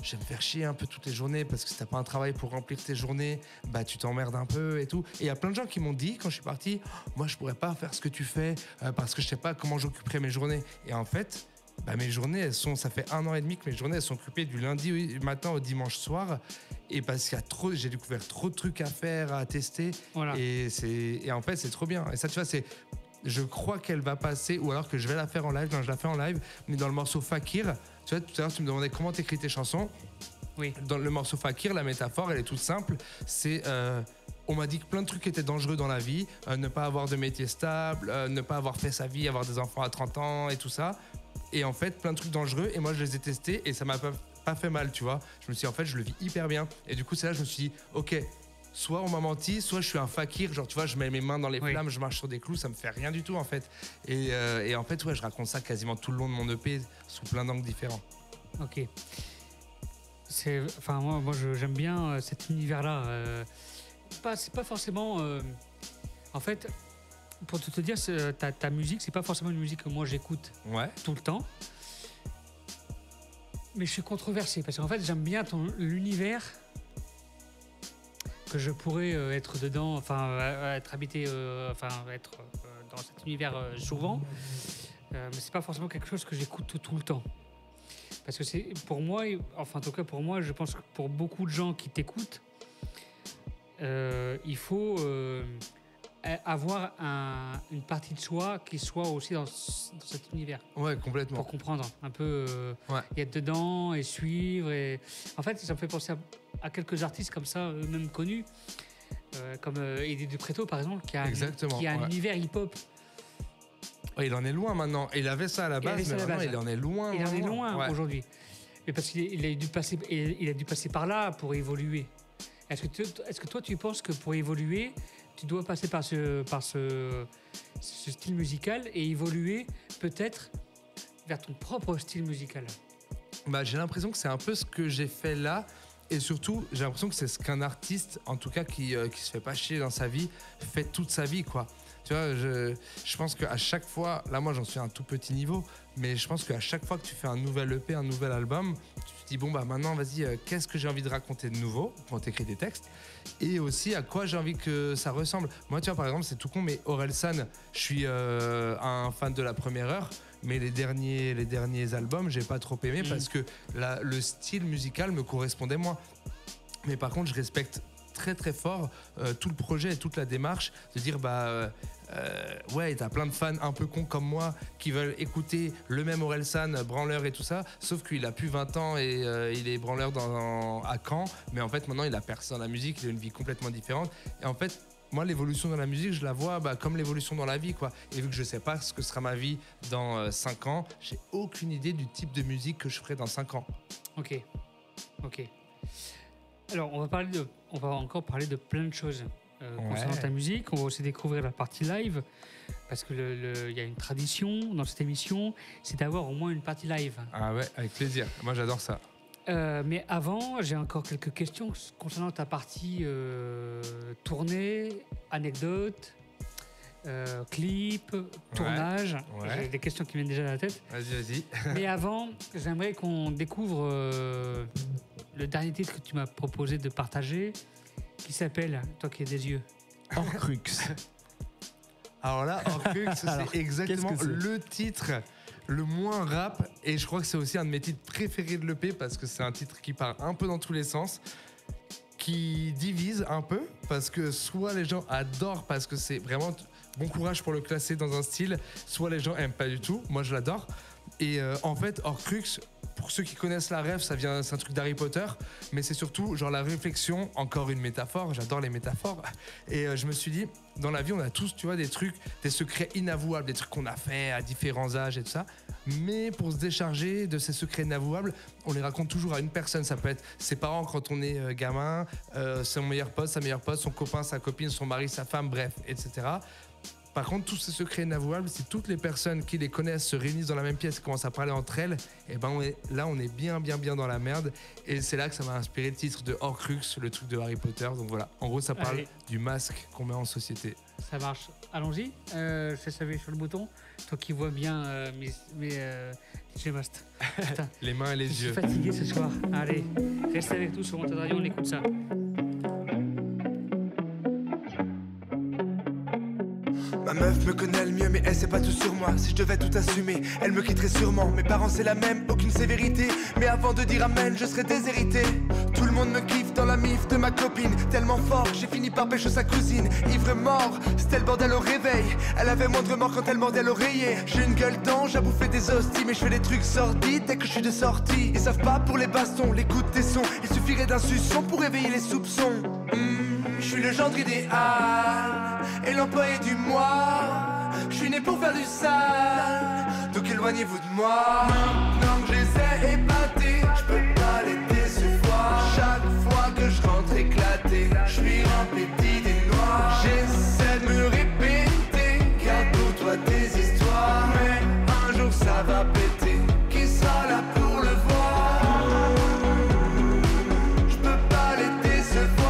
Speaker 4: je vais me faire chier un peu toutes les journées parce que si t'as pas un travail pour remplir tes journées, bah tu t'emmerdes un peu et tout. Et il y a plein de gens qui m'ont dit, quand je suis parti, moi, je pourrais pas faire ce que tu fais parce que je sais pas comment j'occuperai mes journées. Et en fait, mes journées, ça fait 1 an et demi que mes journées, elles sont occupées du lundi matin au dimanche soir. Et parce qu'il y a j'ai découvert trop de trucs à faire, à tester. Voilà. Et en fait, c'est trop bien. Et ça, tu vois, je crois qu'elle va passer, ou alors que je vais la faire en live. Non, je la fais en live, mais dans le morceau Fakir. Tu vois, tout à l'heure, tu me demandais comment t'écris tes chansons.
Speaker 3: Oui.
Speaker 4: Dans le morceau Fakir, la métaphore, elle est toute simple. C'est... on m'a dit que plein de trucs étaient dangereux dans la vie. Ne pas avoir de métier stable, ne pas avoir fait sa vie, avoir des enfants à 30 ans et tout ça. Et en fait, plein de trucs dangereux. Et moi, je les ai testés et ça m'a pas fait mal, tu vois. Je me suis dit, en fait, je le vis hyper bien. Et du coup, c'est là que je me suis dit, ok, soit on m'a menti, soit je suis un fakir. Genre, tu vois, je mets mes mains dans les flammes, je marche sur des clous, ça me fait rien du tout, en fait. Et en fait, ouais, je raconte ça quasiment tout le long de mon EP sous plein d'angles différents.
Speaker 3: Ok. Moi, j'aime bien cet univers-là. C'est pas forcément... en fait... Pour te dire, ta musique, c'est pas forcément une musique que moi j'écoute tout le temps. Mais je suis controversé parce qu'en fait, j'aime bien l'univers que je pourrais être dedans, être habité, être dans cet univers souvent. Mais c'est pas forcément quelque chose que j'écoute tout le temps. Parce que c'est pour moi, en tout cas pour moi, je pense que pour beaucoup de gens qui t'écoutent, il faut avoir une partie de soi qui soit aussi dans cet univers.
Speaker 4: Ouais, complètement.
Speaker 3: Pour comprendre un peu, y être dedans et suivre. Et... En fait, ça me fait penser à quelques artistes comme ça, eux-mêmes connus, comme Eddie Dupreto, par exemple, qui a un univers hip-hop.
Speaker 4: Ouais, il en est loin maintenant. Il avait ça à la base, mais maintenant, il en est loin.
Speaker 3: Il en est loin aujourd'hui. Mais parce qu'il a dû passer par là pour évoluer. Est-ce que toi, tu penses que pour évoluer, tu dois passer par ce style musical et évoluer peut-être vers ton propre style musical?
Speaker 4: J'ai l'impression que c'est un peu ce que j'ai fait là. Et surtout, j'ai l'impression que c'est ce qu'un artiste, en tout cas qui se fait pas chier dans sa vie, fait toute sa vie, quoi. Tu vois, je pense qu'à chaque fois, là moi j'en suis à un tout petit niveau, mais je pense qu'à chaque fois que tu fais un nouvel EP, un nouvel album, tu te dis maintenant vas-y, qu'est-ce que j'ai envie de raconter de nouveau quand tu écris des textes, et aussi à quoi j'ai envie que ça ressemble. Moi tu vois, par exemple, c'est tout con, mais Orelsan, je suis un fan de la première heure, mais les derniers albums, j'ai pas trop aimé parce que le style musical me correspondait moins. Mais par contre, je respecte très très fort tout le projet et toute la démarche de dire t'as plein de fans un peu cons comme moi qui veulent écouter le même Orelsan, branleur et tout ça, sauf qu'il a plus 20 ans et il est branleur à Caen, mais en fait maintenant il a percé dans la musique, il a une vie complètement différente. Et en fait moi, l'évolution dans la musique, je la vois comme l'évolution dans la vie, quoi. Et vu que je sais pas ce que sera ma vie dans 5 ans, j'ai aucune idée du type de musique que je ferai dans 5 ans.
Speaker 3: Ok. Alors, on va encore parler de plein de choses concernant ta musique. On va aussi découvrir la partie live, parce que y a une tradition dans cette émission, c'est d'avoir au moins une partie live.
Speaker 4: Ah ouais, avec plaisir. Moi, j'adore ça.
Speaker 3: Mais avant, j'ai encore quelques questions concernant ta partie tournée, anecdote, clip, tournage.
Speaker 4: Ouais.
Speaker 3: J'ai des questions qui viennent déjà à la tête.
Speaker 4: Vas-y.
Speaker 3: Mais avant, j'aimerais qu'on découvre le dernier titre que tu m'as proposé de partager, qui s'appelle, toi qui as des yeux,
Speaker 6: Horcrux.
Speaker 4: Alors là, Horcrux, c'est exactement le titre le moins rap, et je crois que c'est aussi un de mes titres préférés de l'EP parce que c'est un titre qui part un peu dans tous les sens, qui divise un peu parce que soit les gens adorent parce que c'est vraiment bon courage pour le classer dans un style, soit les gens aiment pas du tout. Moi, je l'adore. Et en fait, Horcrux, pour ceux qui connaissent la rêve, c'est un truc d'Harry Potter, mais c'est surtout genre la réflexion, encore une métaphore, j'adore les métaphores, et je me suis dit, dans la vie, on a tous, tu vois, des trucs, des secrets inavouables, des trucs qu'on a fait à différents âges et tout ça, mais pour se décharger de ces secrets inavouables, on les raconte toujours à une personne. Ça peut être ses parents quand on est gamin, son meilleur pote, sa meilleure pote, son copain, sa copine, son mari, sa femme, bref, etc. Par contre, tous ces secrets inavouables, si toutes les personnes qui les connaissent se réunissent dans la même pièce et commencent à parler entre elles, et ben on est bien bien dans la merde. Et c'est là que ça m'a inspiré le titre de Horcrux, le truc de Harry Potter. Donc voilà, en gros, ça parle du masque qu'on met en société.
Speaker 3: Ça marche. Allons-y. Je savais sur le bouton. Toi qui vois bien mes DJ Mast.
Speaker 4: Les mains et les yeux.
Speaker 3: Je suis fatigué ce soir. Allez, reste avec nous sur Wanted Radio, on écoute ça.
Speaker 7: Ma meuf me connaît le mieux, mais elle sait pas tout sur moi. Si je devais tout assumer, elle me quitterait sûrement. Mes parents c'est la même, aucune sévérité. Mais avant de dire amen, je serais déshérité. Tout le monde me kiffe dans la mif de ma copine. Tellement fort, j'ai fini par pêcher sa cousine. Ivre mort, c'était le bordel au réveil. Elle avait moindre mort quand elle mordait l'oreiller. J'ai une gueule d'ange, à bouffer des hosties. Mais je fais des trucs sordides dès que je suis de sortie. Ils savent pas pour les bastons, l'écoute des sons. Il suffirait d'un suçon pour réveiller les soupçons. Je suis le gendre idéal et l'employé du mois. Je suis né pour faire du sale, donc éloignez-vous de moi. Maintenant que je les ai épatés, je peux pas les décevoir. Chaque fois que je rentre éclaté, je suis rempli d'idées noires. J'essaie de me répéter, garde pour toi tes histoires. Mais un jour ça va péter, qui sera là pour le voir? Je peux pas les décevoir.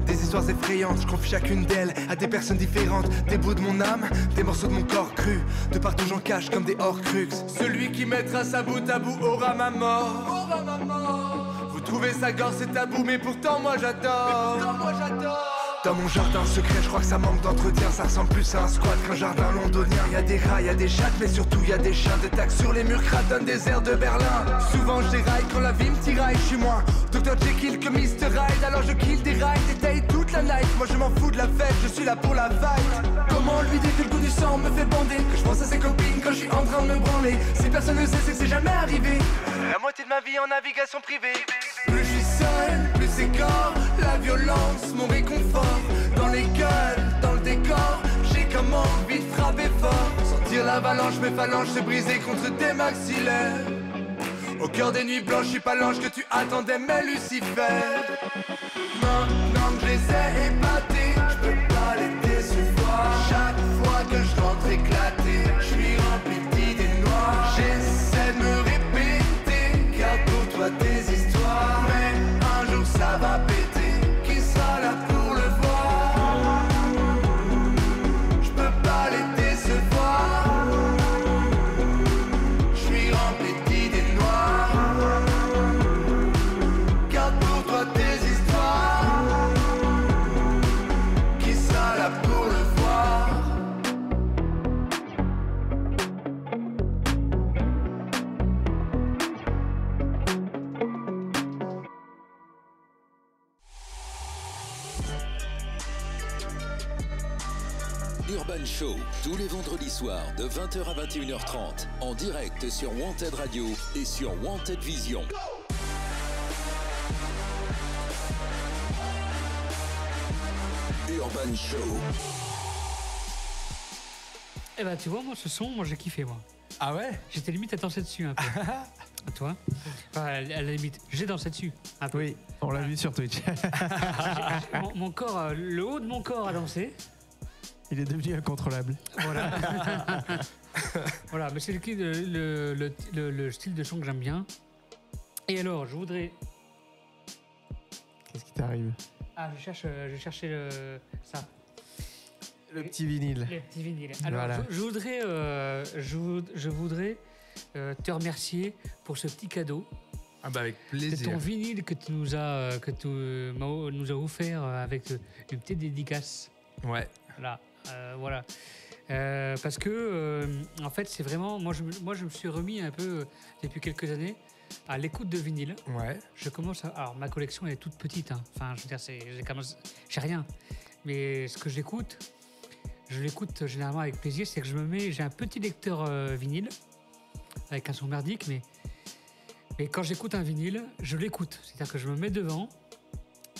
Speaker 7: Des histoires effrayantes, je confie chacune d'elles à des personnes différentes. Des bouts de mon âme, des morceaux de mon corps cru. De partout j'en cache comme des Horcrux. Celui qui mettra sa bout à bout aura ma mort. Vous trouvez ça gore, c'est tabou, mais pourtant moi j'adore. Dans mon jardin secret, je crois que ça manque d'entretien. Ça ressemble plus à un squat qu'un jardin londonien. Y'a des rats, y'a des chattes, mais surtout y'a des chiens. Des tags sur les murs donnent des airs de Berlin. Souvent je déraille quand la vie me tiraille. Je suis moins Dr Jekyll que Mr Hyde. Alors je kill des rides, détaille toute la night. Moi je m'en fous de la fête, je suis là pour la fight. Comment lui dire que le goût du sang me fait bander, que je pense à ses copines quand je suis en train de me branler. Si personne ne sait, c'est que c'est jamais arrivé. La moitié de ma vie en navigation privée. Plus je suis seul, plus c'est corps. La violence, mon réconfort. Dans les gueules, dans le décor, j'ai comme envie de frapper fort. Sentir l'avalanche, mes phalanges se briser contre des maxillaires. Au cœur des nuits blanches, je suis pas l'ange que tu attendais, mais Lucifer. Maintenant que je les ai épatés, je peux pas les décevoir. Chaque fois que je rentre éclaté, je suis rempli d'idées noires. J'essaie de me répéter, garde pour toi tes histoires. Mais un jour ça va péter, qui sera là pour le voir? Je peux pas les décevoir. Je suis rempli d'idées noires. Garde pour toi tes histoires. Qui sera là pour le voir?
Speaker 2: Urban Show, tous les vendredis soirs de 20h à 21h30, en direct sur Wanted Radio et sur Wanted Vision. Urban Show.
Speaker 3: Eh ben tu vois, moi ce son, moi j'ai kiffé moi.
Speaker 4: Ah ouais?
Speaker 3: J'étais limite à danser dessus un peu. À toi? Enfin, à la limite, j'ai dansé dessus un peu.
Speaker 6: Oui, on l'a vu sur Twitch.
Speaker 3: Mon corps, le haut de mon corps a dansé.
Speaker 6: Il est devenu incontrôlable.
Speaker 3: Voilà. Voilà, mais c'est le style de son que j'aime bien. Et alors, je voudrais...
Speaker 6: Qu'est-ce qui t'arrive?
Speaker 3: Ah, je cherchais ça.
Speaker 6: Le petit vinyle.
Speaker 3: Les petits vinyles. Alors,
Speaker 6: Voilà.
Speaker 3: je voudrais te remercier pour ce petit cadeau.
Speaker 4: Ah bah avec
Speaker 3: C'est
Speaker 4: plaisir.
Speaker 3: ton vinyle que tu nous as offert avec une petite dédicace.
Speaker 4: Ouais.
Speaker 3: Là, voilà. Parce que, en fait, c'est vraiment. Moi, je me suis remis un peu, depuis quelques années, à l'écoute de vinyle.
Speaker 4: Ouais.
Speaker 3: Je commence à. Alors, ma collection elle est toute petite. Hein. Enfin, je veux dire, j'ai rien. Mais ce que j'écoute, je l'écoute généralement avec plaisir. C'est que j'ai un petit lecteur vinyle, avec un son merdique, mais quand j'écoute un vinyle, je l'écoute. C'est-à-dire que je me mets devant,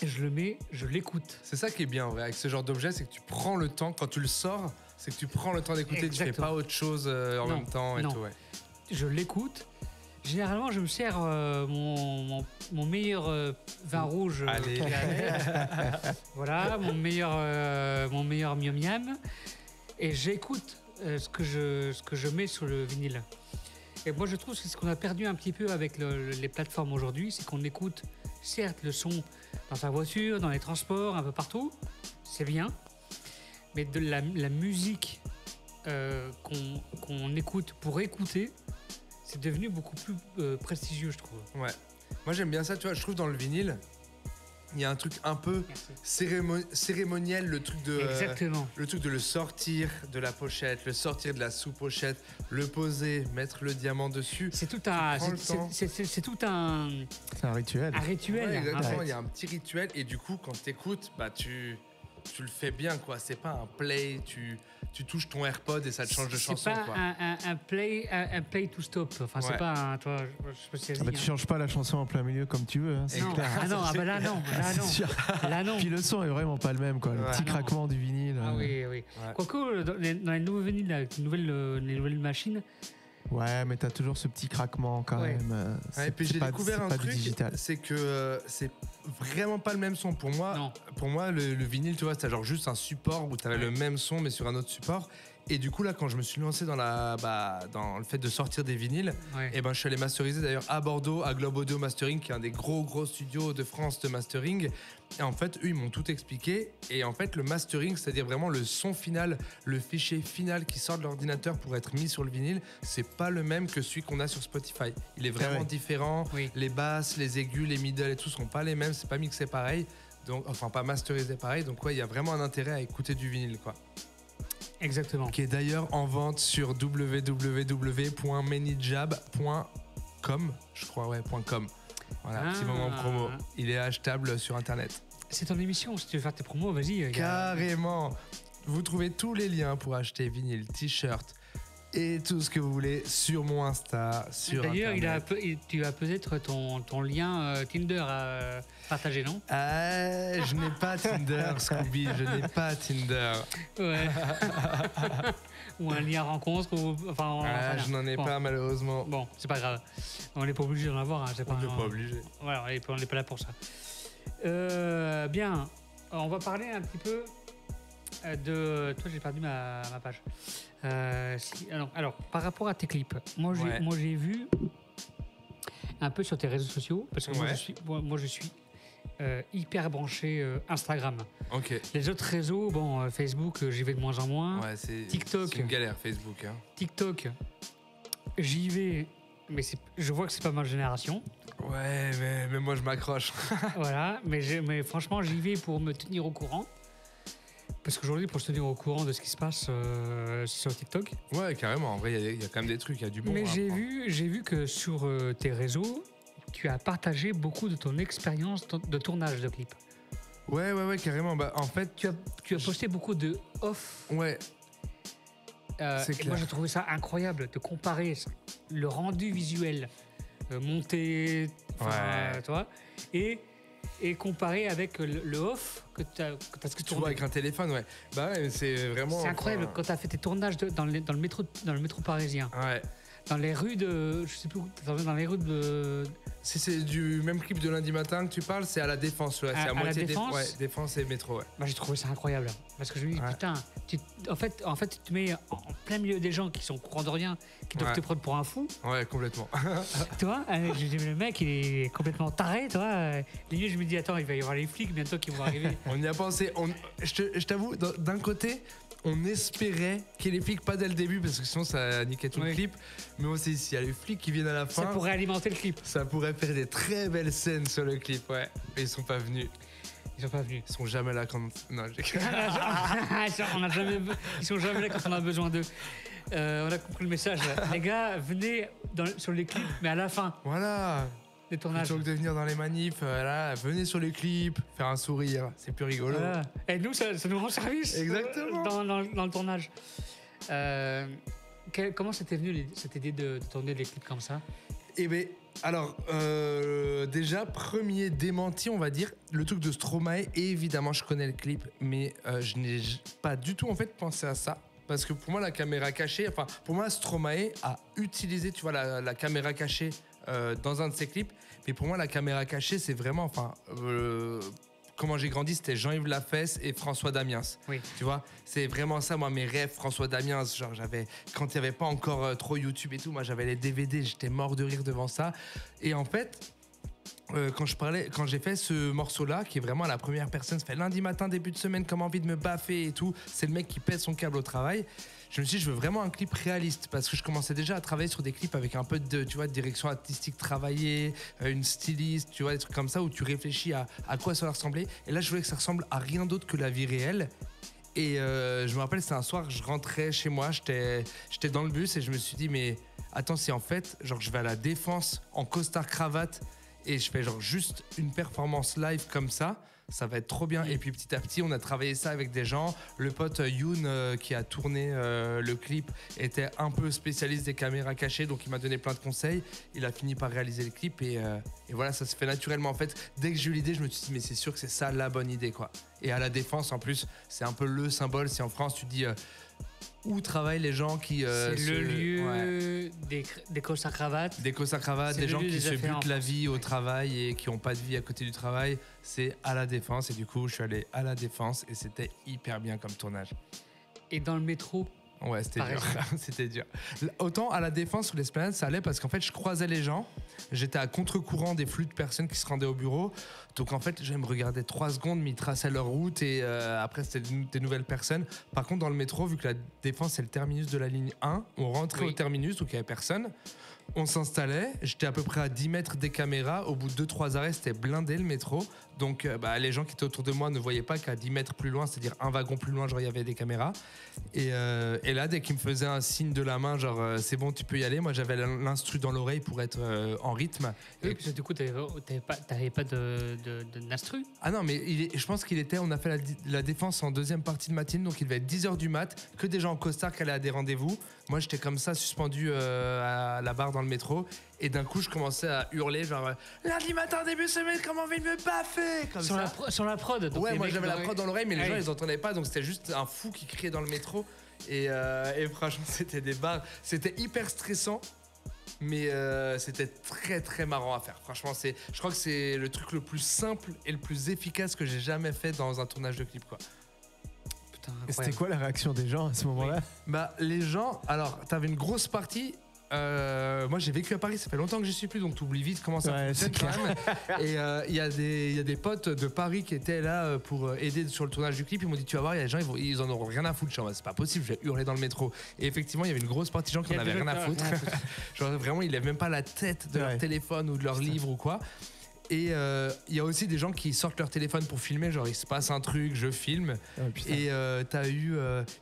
Speaker 3: et je l'écoute.
Speaker 4: C'est ça qui est bien en vrai avec ce genre d'objet, c'est que tu prends le temps, quand tu le sors, c'est que tu prends le temps d'écouter, tu fais
Speaker 3: Exactement.
Speaker 4: pas autre chose en
Speaker 3: Non,
Speaker 4: même temps et
Speaker 3: non.
Speaker 4: tout. Ouais.
Speaker 3: Je l'écoute. Généralement, je me sers mon meilleur vin rouge.
Speaker 4: Allez.
Speaker 3: qu'il y a. Voilà, mon meilleur miam miam. Et j'écoute ce que je mets sur le vinyle. Et moi, je trouve que c'est ce qu'on a perdu un petit peu avec les plateformes aujourd'hui, c'est qu'on écoute, certes, le son dans sa voiture, dans les transports, un peu partout, c'est bien, mais de la musique qu'on écoute pour écouter, c'est devenu beaucoup plus prestigieux, je trouve.
Speaker 4: Ouais. Moi j'aime bien ça, tu vois, je trouve dans le vinyle, il y a un truc un peu cérémoniel, le truc de
Speaker 3: Exactement.
Speaker 4: le truc de le sortir de la pochette, le sortir de la sous-pochette, le poser, mettre le diamant dessus.
Speaker 3: C'est tout un,
Speaker 4: prends le temps.
Speaker 3: c'est tout un
Speaker 6: C'est un rituel.
Speaker 3: rituel.
Speaker 4: Ouais,
Speaker 3: en
Speaker 4: exactement,
Speaker 3: fait.
Speaker 4: il y a un petit rituel et du coup quand t'écoutes, bah tu le fais bien quoi, c'est pas un play, tu touches ton AirPod et ça te change de chanson
Speaker 3: C'est pas
Speaker 4: quoi.
Speaker 3: un play to stop. Enfin, c'est
Speaker 4: Ouais.
Speaker 3: pas un. Toi, je sais pas si
Speaker 6: Ah bah, tu changes pas la chanson en plein milieu comme tu veux, hein, c'est
Speaker 3: Non,
Speaker 6: clair.
Speaker 3: ah non, ah bah là non, là
Speaker 6: C'est
Speaker 3: non,
Speaker 6: sûr.
Speaker 3: là non.
Speaker 6: Puis le son est vraiment pas le même, quoi. Le
Speaker 4: Ouais.
Speaker 6: petit
Speaker 3: Ah non.
Speaker 6: craquement du vinyle.
Speaker 3: Ah oui, oui.
Speaker 4: Ouais.
Speaker 3: Quoique, dans les nouveaux vinyles, là, avec les nouvelles machines,
Speaker 6: Ouais, mais t'as toujours ce petit craquement quand
Speaker 3: Ouais.
Speaker 6: même.
Speaker 4: Ouais, et puis j'ai découvert
Speaker 6: c'est
Speaker 4: un
Speaker 6: pas du
Speaker 4: truc,
Speaker 6: digital.
Speaker 4: c'est que c'est vraiment pas le même son pour moi.
Speaker 3: Non.
Speaker 4: Pour moi, le vinyle, tu vois, c'était genre juste un support où t'avais
Speaker 3: Ouais.
Speaker 4: le même son mais sur un autre support. Et du coup là, quand je me suis lancé dans dans le fait de sortir des vinyles,
Speaker 3: ouais.
Speaker 4: et ben je suis allé masteriser d'ailleurs à Bordeaux, à Globe Audio Mastering, qui est un des gros studios de France de mastering. Et en fait, eux, ils m'ont tout expliqué. Et en fait, le mastering, c'est-à-dire vraiment le son final, le fichier final qui sort de l'ordinateur pour être mis sur le vinyle, c'est pas le même que celui qu'on a sur Spotify. Il est vraiment
Speaker 6: ouais.
Speaker 4: différent.
Speaker 3: Oui.
Speaker 4: Les basses, les aigus, les middle et tout sont pas les mêmes. C'est pas mixé pareil. Donc, enfin, pas masterisé pareil. Donc, ouais, il y a vraiment un intérêt à écouter du vinyle, quoi.
Speaker 3: Exactement.
Speaker 4: Qui est d'ailleurs en vente sur www.manyjab.com, je crois, ouais, .com. Voilà, petit moment promo. Il est achetable sur Internet.
Speaker 3: C'est ton émission. Si tu veux faire tes promos, vas-y. il y a-
Speaker 4: Carrément. Vous trouvez tous les liens pour acheter vinyle, t-shirt et tout ce que vous voulez sur mon Insta, sur
Speaker 3: D'ailleurs,
Speaker 4: Internet.
Speaker 3: tu as peut-être ton lien Tinder à partager, non?
Speaker 4: Ah, je n'ai pas Tinder, Scooby, je n'ai pas Tinder.
Speaker 3: Ouais. Ou un lien rencontre. Enfin,
Speaker 4: Ah, je n'en ai
Speaker 3: Bon.
Speaker 4: pas malheureusement.
Speaker 3: Bon, c'est pas grave. On n'est pas obligé d'en avoir. Hein, c'est
Speaker 4: On
Speaker 3: pas,
Speaker 4: n'est pas obligé.
Speaker 3: Voilà, on n'est pas là pour ça. Bien, on va parler un petit peu de... Toi, j'ai perdu ma page. Alors, par rapport à tes clips, moi j'ai vu un peu sur tes réseaux sociaux, parce que moi je suis hyper branché Instagram.
Speaker 4: Ok.
Speaker 3: Les autres réseaux, bon, Facebook, j'y vais de moins en moins.
Speaker 4: Ouais,
Speaker 3: TikTok.
Speaker 4: c'est une galère Facebook. Hein.
Speaker 3: TikTok, j'y vais, mais je vois que c'est pas ma génération.
Speaker 4: Ouais, mais moi je m'accroche.
Speaker 3: Voilà, mais franchement, j'y vais pour me tenir au courant. Parce qu'aujourd'hui, pour se tenir au courant de ce qui se passe sur TikTok.
Speaker 4: Ouais, carrément. En vrai, il y a quand même des trucs, il y a du bon.
Speaker 3: Mais
Speaker 4: à apprendre.
Speaker 3: j'ai vu que sur tes réseaux, tu as partagé beaucoup de ton expérience de tournage de clips.
Speaker 4: Ouais, carrément. Bah, en fait,
Speaker 3: Tu as posté beaucoup de off.
Speaker 4: ouais, c'est
Speaker 3: Et
Speaker 4: clair.
Speaker 3: moi, j'ai trouvé ça incroyable de comparer le rendu visuel monté,
Speaker 4: Ouais.
Speaker 3: tu vois, et comparer avec le off que tu as
Speaker 4: Tu vois avec un téléphone, ouais. Bah ouais, c'est vraiment.
Speaker 3: C'est incroyable
Speaker 4: enfin,
Speaker 3: quand tu as fait tes tournages dans le métro parisien,
Speaker 4: Ouais.
Speaker 3: dans les rues de, je sais plus où, dans les rues de,
Speaker 4: Si c'est du même clip de lundi matin que tu parles, c'est à la Défense. Ouais.
Speaker 3: À-
Speaker 4: C'est
Speaker 3: à la
Speaker 4: moitié
Speaker 3: Défense
Speaker 4: ouais, Défense et métro, ouais.
Speaker 3: Moi, j'ai trouvé ça incroyable. Parce que je me dis,
Speaker 4: Ouais.
Speaker 3: putain, en fait, tu te mets en plein milieu des gens qui sont au courant de rien, qui doivent
Speaker 4: Ouais.
Speaker 3: te prendre pour un fou.
Speaker 4: Ouais, complètement.
Speaker 3: Tu vois, je dis, le mec, il est complètement taré, tu vois. Limite, je me dis, attends, il va y avoir les flics bientôt qui vont arriver.
Speaker 4: On y a pensé. Je t'avoue, d'un côté, On espérait qu'il y ait les flics, pas dès le début, parce que sinon ça niquait tout le clip. Mais aussi, s'il y a les flics qui viennent à la fin.
Speaker 3: Ça pourrait alimenter le clip.
Speaker 4: Ça pourrait faire des très belles scènes sur le clip, ouais. Mais ils sont pas venus.
Speaker 3: Ils sont pas venus.
Speaker 4: Ils sont jamais là quand. Non, j'ai...
Speaker 3: Ils sont jamais là quand on a besoin d'eux. On a compris le message. Les gars, venez sur les clips, mais à la fin.
Speaker 4: Voilà.
Speaker 3: Des tournages.
Speaker 4: Plutôt que de venir dans les manifs, là, venez sur les clips, faire un sourire, c'est plus rigolo.
Speaker 3: Voilà. Et nous, ça nous rend service.
Speaker 4: Exactement.
Speaker 3: Dans le tournage. Comment c'était venu cette idée de tourner des clips comme ça?
Speaker 4: Eh bien, alors, déjà, premier démenti, on va dire, le truc de Stromae, et évidemment, je connais le clip, mais je n'ai pas du tout, en fait, pensé à ça. Parce que pour moi, la caméra cachée, enfin, pour moi, Stromae a utilisé, tu vois, la caméra cachée dans un de ses clips. Mais pour moi, la caméra cachée, c'est vraiment, enfin, comment j'ai grandi, c'était Jean-Yves Lafesse et François Damiens.
Speaker 3: Oui.
Speaker 4: Tu vois, c'est vraiment ça, moi, mes rêves, François Damiens. Genre, quand il n'y avait pas encore trop YouTube et tout, moi, j'avais les DVD, j'étais mort de rire devant ça. Et en fait, quand j'ai fait ce morceau-là, qui est vraiment à la première personne, ça fait lundi matin, début de semaine, comme envie de me baffer et tout, c'est le mec qui pèse son câble au travail. Je me suis dit, je veux vraiment un clip réaliste, parce que je commençais déjà à travailler sur des clips avec un peu de, tu vois, de direction artistique travaillée, une styliste, tu vois, des trucs comme ça où tu réfléchis à quoi ça va ressembler. Et là, je voulais que ça ressemble à rien d'autre que la vie réelle. Et je me rappelle, c'était un soir, je rentrais chez moi, j'étais dans le bus et je me suis dit, mais attends, si en fait, genre, je vais à la Défense en costard cravate et je fais genre juste une performance live comme ça va être trop bien. Et puis petit à petit, on a travaillé ça avec des gens. Le pote Youn qui a tourné le clip était un peu spécialiste des caméras cachées, donc il m'a donné plein de conseils. Il a fini par réaliser le clip et voilà, ça se fait naturellement. En fait, dès que j'ai eu l'idée, je me suis dit, mais c'est sûr que c'est ça la bonne idée, quoi. Et à la Défense, en plus, c'est un peu le symbole. Si en France, tu dis où travaillent les gens qui...
Speaker 3: c'est le lieu des costards cravates.
Speaker 4: Des costards cravates, des gens qui se butent la vie au travail et qui n'ont pas de vie à côté du travail. C'est à la Défense. Et du coup, je suis allé à la Défense et c'était hyper bien comme tournage.
Speaker 3: Et dans le métro?
Speaker 4: Ouais, c'était dur. C'était dur. Autant à la Défense ou l'Esplanade, ça allait parce qu'en fait, je croisais les gens. J'étais à contre-courant des flux de personnes qui se rendaient au bureau. Donc en fait, je me regardais 3 secondes, mais ils traçaient leur route et après, c'était des nouvelles personnes. Par contre, dans le métro, vu que la Défense, c'est le terminus de la ligne 1, on rentrait au terminus, donc il n'y avait personne. On s'installait, j'étais à peu près à 10 mètres des caméras. Au bout de 2-3 arrêts, c'était blindé le métro. Donc les gens qui étaient autour de moi ne voyaient pas qu'à 10 mètres plus loin, c'est-à-dire un wagon plus loin, genre il y avait des caméras. Et là, dès qu'ils me faisaient un signe de la main, genre c'est bon, tu peux y aller, moi j'avais l'instru dans l'oreille pour être en rythme.
Speaker 3: Oui, parce que du coup, t'avais pas d'instru.
Speaker 4: Ah non, mais je pense qu'il était, on a fait la Défense en deuxième partie de matinée, donc il devait être 10h du mat, que des gens en costard qui allaient à des rendez-vous. Moi j'étais comme ça, suspendu à la barre dans le métro. Et d'un coup, je commençais à hurler, genre lundi matin, début de semaine, comme envie de me baffer comme
Speaker 3: sur la prod. Donc
Speaker 4: ouais, moi j'avais la prod dans l'oreille, mais les gens ils n'entendaient pas, donc c'était juste un fou qui criait dans le métro. Et franchement, c'était des barres, c'était hyper stressant, mais c'était très très marrant à faire. Franchement, je crois que c'est le truc le plus simple et le plus efficace que j'ai jamais fait dans un tournage de clip, quoi.
Speaker 6: Putain, c'était quoi la réaction des gens à ce moment-là?
Speaker 4: Bah les gens, alors t'avais une grosse partie. Moi j'ai vécu à Paris, ça fait longtemps que j'y suis plus, donc t'oublies vite comment ça fonctionne quand même. Et il y a des potes de Paris qui étaient là pour aider sur le tournage du clip. Ils m'ont dit, tu vas voir, il y a des gens, ils en auront rien à foutre. C'est pas possible, je vais hurler dans le métro. Et effectivement, il y avait une grosse partie de gens qui en avaient rien à foutre. Genre vraiment, ils lèvent même pas la tête de leur téléphone ou de leur livre ou quoi. Et il y a aussi des gens qui sortent leur téléphone pour filmer, genre il se passe un truc, je filme. Et t'as eu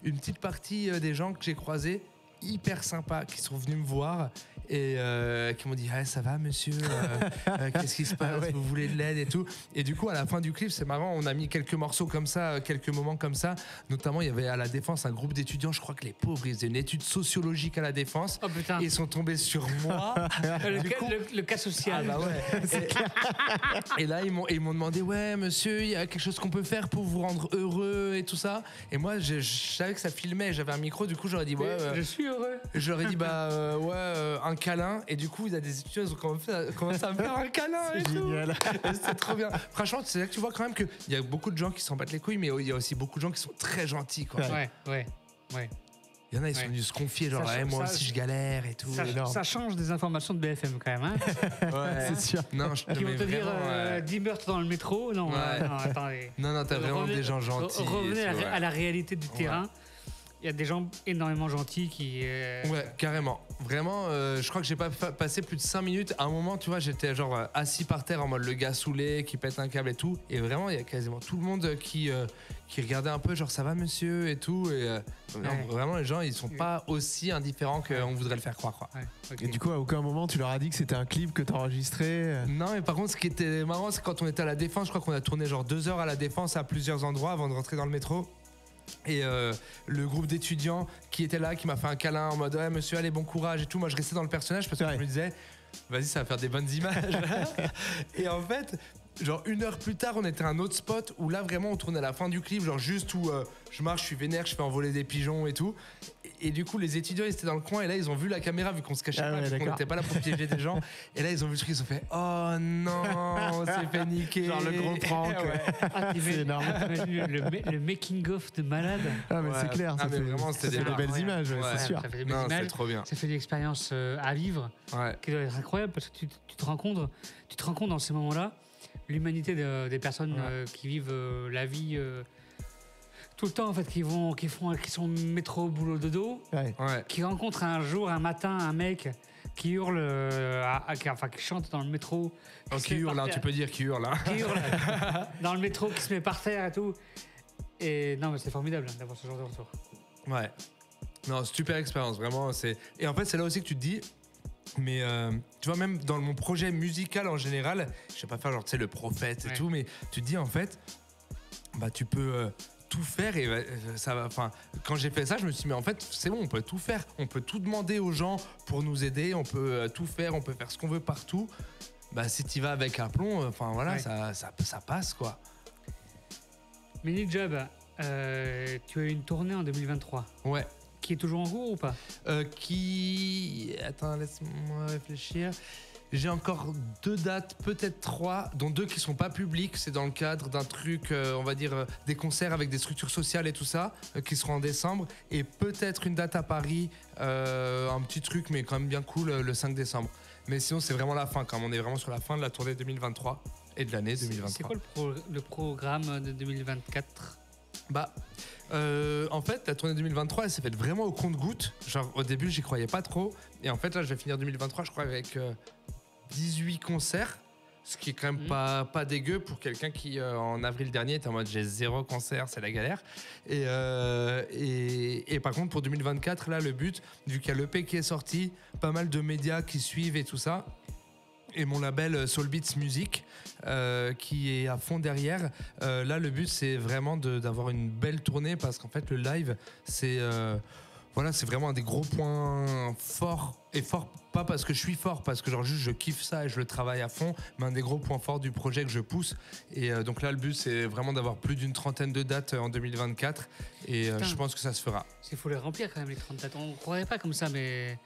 Speaker 4: une petite partie des gens que j'ai croisés hyper sympas qui sont venus me voir et qui m'ont dit ça va monsieur, qu'est-ce qui se passe, vous voulez de l'aide et tout. Et du coup à la fin du clip, c'est marrant, on a mis quelques morceaux comme ça, quelques moments comme ça. Notamment il y avait à la Défense un groupe d'étudiants, je crois que les pauvres, ils faisaient une étude sociologique à la Défense.
Speaker 3: Oh putain.
Speaker 4: Et ils sont tombés sur moi.
Speaker 3: le cas social.
Speaker 4: Ah bah ouais. Et là ils m'ont demandé monsieur, il y a quelque chose qu'on peut faire pour vous rendre heureux et tout ça. Et moi je savais que ça filmait, j'avais un micro, du coup j'aurais dit
Speaker 3: je suis heureux.
Speaker 4: Je leur ai dit un câlin, et du coup il y a des étudiants qui ont commencé à me faire un câlin et tout. Et c'était trop bien. Franchement, c'est là que tu vois quand même qu'il y a beaucoup de gens qui s'en battent les couilles, mais il y a aussi beaucoup de gens qui sont très gentils, quoi.
Speaker 3: Ouais.
Speaker 4: Il y en a, ils sont venus se confier, genre moi aussi je galère et tout.
Speaker 3: Ça change des informations de BFM quand même, hein.
Speaker 4: Ouais, c'est sûr. Non,
Speaker 3: qui vont te dire 10 meurtres dans le métro. Non, attendez.
Speaker 4: Non, t'as vraiment des gens gentils.
Speaker 3: Revenez à la réalité du terrain. il y a des gens énormément gentils qui.
Speaker 4: Ouais, carrément. Vraiment, je crois que j'ai pas passé plus de 5 minutes. À un moment, tu vois, j'étais genre assis par terre en mode le gars saoulé qui pète un câble et tout. Et vraiment, il y a quasiment tout le monde qui regardait un peu, genre ça va monsieur et tout. Et non, vraiment, les gens, ils sont pas aussi indifférents qu'on voudrait le faire croire, quoi.
Speaker 3: Ouais, ok.
Speaker 6: Et du coup, à aucun moment, tu leur as dit que c'était un clip que t'as enregistré?
Speaker 4: Non, mais par contre, ce qui était marrant, c'est quand on était à la Défense, je crois qu'on a tourné genre 2 heures à la Défense à plusieurs endroits avant de rentrer dans le métro. Et le groupe d'étudiants qui était là, qui m'a fait un câlin en mode ouais monsieur allez bon courage et tout. Moi je restais dans le personnage parce que je me disais vas-y ça va faire des bonnes images. Et en fait genre 1 heure plus tard on était à un autre spot où là vraiment on tournait à la fin du clip, genre juste où je marche, je suis vénère, je fais envoler des pigeons et tout. Et du coup les étudiants ils étaient dans le coin et là ils ont vu la caméra vu qu'on se cachait pas, vu qu'on n'était pas là pour piéger des gens. Et là ils ont vu le truc, ils ont fait oh non on s'est fait niquer.
Speaker 6: Genre le gros prank. C'est énorme.
Speaker 3: Le making of de malade.
Speaker 6: Ah mais c'est clair, ça fait
Speaker 4: vraiment c'était
Speaker 6: des belles images, c'est sûr.
Speaker 3: Ça fait des belles
Speaker 4: Non,
Speaker 3: images.
Speaker 4: c'est trop bien.
Speaker 3: Ça fait des expériences à vivre qui doivent être incroyables parce que tu te rends compte dans ces moments-là l'humanité des personnes qui vivent la vie tout le temps en fait, qui sont métro boulot dodo, qui rencontrent un jour un matin un mec qui hurle qui chante dans le métro,
Speaker 4: qui hurle hein, tu peux dire qui hurle hein.
Speaker 3: Qui hurle dans le métro, qui se met par terre et tout. Et non mais c'est formidable d'avoir ce genre de retour.
Speaker 4: Ouais. Non, super expérience, vraiment. Et en fait, c'est là aussi que tu te dis, mais tu vois, même dans mon projet musical en général, je vais pas faire genre, tu sais, le prophète et tout, mais tu te dis, en fait, bah, tu peux tout faire et ça va. Enfin, quand j'ai fait ça, je me suis dit, mais en fait, c'est bon, on peut tout faire. On peut tout demander aux gens pour nous aider, on peut tout faire, on peut faire ce qu'on veut partout. Bah, si tu vas avec aplomb, enfin voilà, ça passe, quoi.
Speaker 3: Mini Job, tu as eu une tournée en 2023.
Speaker 4: Ouais.
Speaker 3: Qui est toujours en cours ou pas?
Speaker 4: Attends, laisse-moi réfléchir. J'ai encore 2 dates, peut-être 3, dont 2 qui sont pas publiques. C'est dans le cadre d'un truc, on va dire, des concerts avec des structures sociales et tout ça, qui seront en décembre. Et peut-être une date à Paris, un petit truc, mais quand même bien cool, le 5 décembre. Mais sinon, c'est vraiment la fin, quand on est vraiment sur la fin de la tournée 2023 et de l'année 2023.
Speaker 3: C'est quoi le programme de 2024?
Speaker 4: Bah, en fait, la tournée 2023, elle s'est faite vraiment au compte-gouttes. Genre, au début, j'y croyais pas trop. Et en fait, là, je vais finir 2023, je crois, avec 18 concerts. Ce qui est quand même pas dégueu pour quelqu'un qui, en avril dernier, était en mode j'ai 0 concert, c'est la galère. Et par contre, pour 2024, là, le but, vu qu'il y a l'EP qui est sorti, pas mal de médias qui suivent et tout ça, et mon label Soul Beats Music qui est à fond derrière. Là, le but, c'est vraiment d'avoir une belle tournée parce qu'en fait, le live, c'est vraiment un des gros points forts. Et fort, pas parce que je suis fort, parce que genre juste je kiffe ça et je le travaille à fond, mais un des gros points forts du projet que je pousse. Et donc là, le but, c'est vraiment d'avoir plus d'une 30aine de dates en 2024. Et je pense que ça se fera.
Speaker 3: Il faut les remplir quand même, les 30 dates. On ne croirait pas comme ça, mais...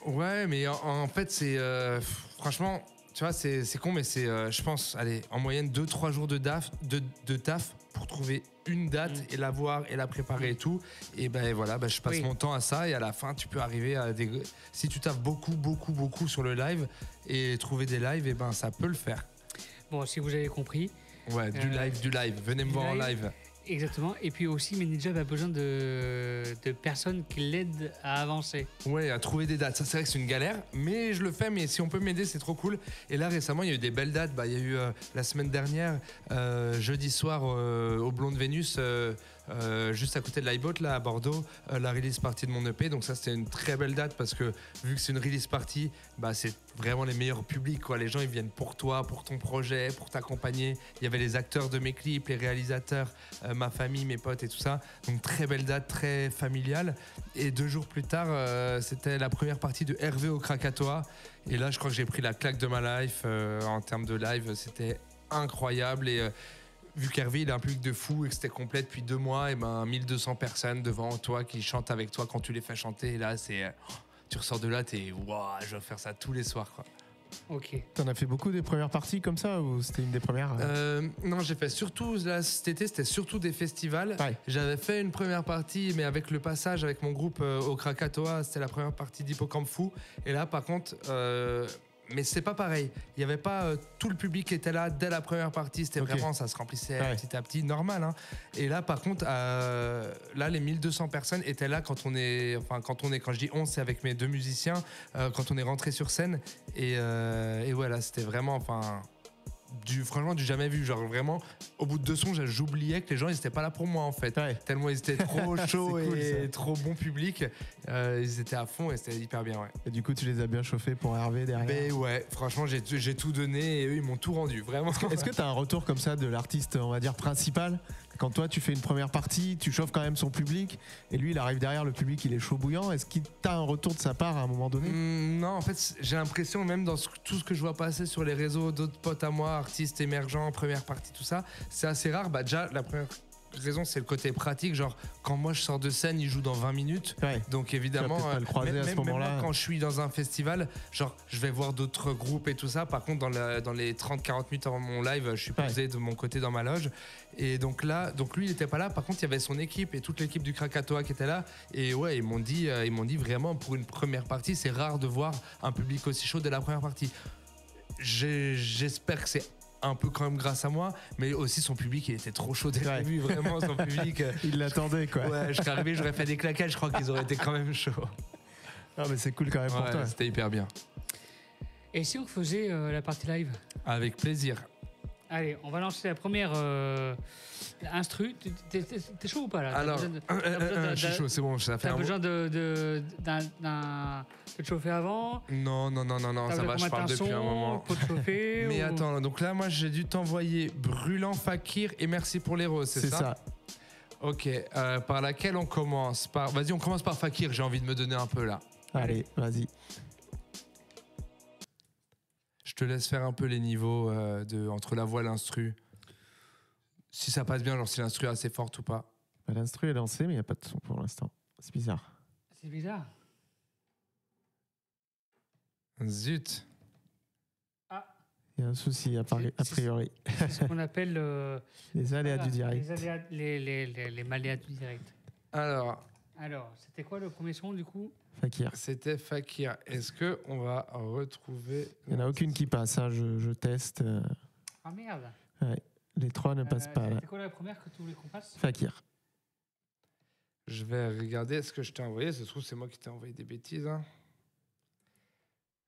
Speaker 4: Ouais, mais en fait, c'est... franchement... Tu vois, c'est con, mais c'est, je pense, allez, en moyenne 2-3 jours de taf pour trouver une date et la voir et la préparer et tout. Et ben voilà, je passe mon temps à ça et à la fin, tu peux arriver à des... Si tu taffes beaucoup sur le live et trouver des lives, et ben ça peut le faire.
Speaker 3: Bon, si vous avez compris.
Speaker 4: Ouais, du live. Venez me voir en live.
Speaker 3: Exactement. Et puis aussi, Minijob a besoin de personnes qui l'aident à avancer.
Speaker 4: Ouais, à trouver des dates. Ça, c'est vrai que c'est une galère, mais je le fais. Mais si on peut m'aider, c'est trop cool. Et là, récemment, il y a eu des belles dates. Il y a eu la semaine dernière, jeudi soir, au Blonde Vénus, juste à côté de l'iBoat, là, à Bordeaux, la release party de mon EP. Donc ça, c'était une très belle date parce que vu que c'est une release party, c'est vraiment les meilleurs publics, quoi. Les gens, ils viennent pour toi, pour ton projet, pour t'accompagner. Il y avait les acteurs de mes clips, les réalisateurs, ma famille, mes potes et tout ça. Donc très belle date, très familiale. Et 2 jours plus tard, c'était la première partie de Hervé au Krakatoa. Et là, je crois que j'ai pris la claque de ma life en termes de live. C'était incroyable. Et vu qu'Hervé, il a un public de fou et que c'était complet depuis 2 mois, et 1200 personnes devant toi qui chantent avec toi quand tu les fais chanter. Et là, c'est... tu ressors de là, t'es waouh, je vais faire ça tous les soirs, quoi.
Speaker 3: Ok.
Speaker 6: T'en as fait beaucoup des premières parties comme ça ou c'était une des premières?
Speaker 4: Non, j'ai fait surtout, là, cet été, c'était surtout des festivals.
Speaker 6: Ouais.
Speaker 4: J'avais fait une première partie, mais avec le passage avec mon groupe au Krakatoa, c'était la première partie d'Hippocampe Fou. Et là, par contre, Mais c'est pas pareil. Il y avait pas tout le public qui était là dès la première partie. C'était vraiment, ça se remplissait petit à petit, normal. Hein. Et là, par contre, là, les 1200 personnes étaient là quand je dis on, c'est avec mes 2 musiciens, quand on est rentré sur scène. Et voilà, c'était vraiment, franchement, du jamais vu. Genre vraiment, au bout de 2 sons, j'oubliais que les gens, ils étaient pas là pour moi en fait. Tellement ils étaient trop chauds et trop bon public. Ils étaient à fond et c'était hyper bien. Ouais.
Speaker 6: Et du coup, tu les as bien chauffés pour Hervé derrière.
Speaker 4: Mais ouais, franchement, j'ai tout donné et eux, ils m'ont tout rendu, vraiment.
Speaker 6: Est-ce que tu as un retour comme ça de l'artiste, on va dire, principal ? Quand toi, tu fais une première partie, tu chauffes quand même son public et lui, il arrive derrière, le public, il est chaud bouillant. Est-ce qu'il t'a un retour de sa part à un moment donné ?
Speaker 4: Non, en fait, j'ai l'impression, même dans tout ce que je vois passer sur les réseaux d'autres potes à moi, artistes émergents, première partie, tout ça, c'est assez rare. Déjà, la première raison, c'est le côté pratique. Genre, quand moi je sors de scène, il joue dans 20 minutes. Donc évidemment,
Speaker 6: pas le croiser à ce moment-là.
Speaker 4: Même moi, quand je suis dans un festival, genre, je vais voir d'autres groupes et tout ça. Par contre, dans les 30-40 minutes avant mon live, je suis posé de mon côté dans ma loge. Et donc lui, il était pas là. Par contre, il y avait son équipe et toute l'équipe du Krakatoa qui était là. Et ouais, ils m'ont dit vraiment, pour une première partie, c'est rare de voir un public aussi chaud dès la première partie. J'espère que c'est un peu quand même grâce à moi, mais aussi son public, il était trop chaud dès le début, vraiment, son public.
Speaker 6: Il l'attendait, quoi.
Speaker 4: Ouais, je serais arrivé, j'aurais fait des claquages, je crois qu'ils auraient été quand même chauds.
Speaker 6: Non, mais c'est cool quand même pour toi.
Speaker 4: C'était hyper bien.
Speaker 3: Et si on faisait la partie live ?
Speaker 4: Avec plaisir.
Speaker 3: Allez, on va lancer la première instru. T'es chaud ou pas là ?
Speaker 4: Alors, je suis chaud, c'est bon, ça fait
Speaker 3: T'as besoin de te chauffer avant ?
Speaker 4: Non, ça va, je parle depuis un moment.
Speaker 3: Pour te chauffer.
Speaker 4: Mais attends, donc là, moi, j'ai dû t'envoyer Brûlant Fakir et Merci pour les roses, c'est ça ? Ok, par laquelle on commence ? Vas-y, on commence par Fakir, j'ai envie de me donner un peu là.
Speaker 6: Allez, vas-y.
Speaker 4: Je te laisse faire un peu les niveaux entre la voix et l'instru. Si ça passe bien, genre si l'instru est assez forte ou pas.
Speaker 6: L'instru est lancée, mais il n'y a pas de son pour l'instant. C'est bizarre.
Speaker 3: C'est bizarre.
Speaker 4: Zut.
Speaker 3: Ah.
Speaker 6: Il y a un souci, a priori.
Speaker 3: C'est ce qu'on appelle...
Speaker 6: les aléas du direct.
Speaker 3: Les maléas du direct.
Speaker 4: Alors,
Speaker 3: c'était quoi le premier son du coup ?
Speaker 6: Fakir.
Speaker 4: C'était Fakir. Est-ce qu'on va retrouver...
Speaker 6: Il n'y en a aucune qui passe, hein. Je teste.
Speaker 3: Ah merde.
Speaker 6: Ouais. Les 3 ne passent pas là.
Speaker 3: C'était quoi la première que tu voulais qu'on passe ?
Speaker 6: Fakir.
Speaker 4: Je vais regarder ce que je t'ai envoyé. Ça se trouve, c'est moi qui t'ai envoyé des bêtises. Hein.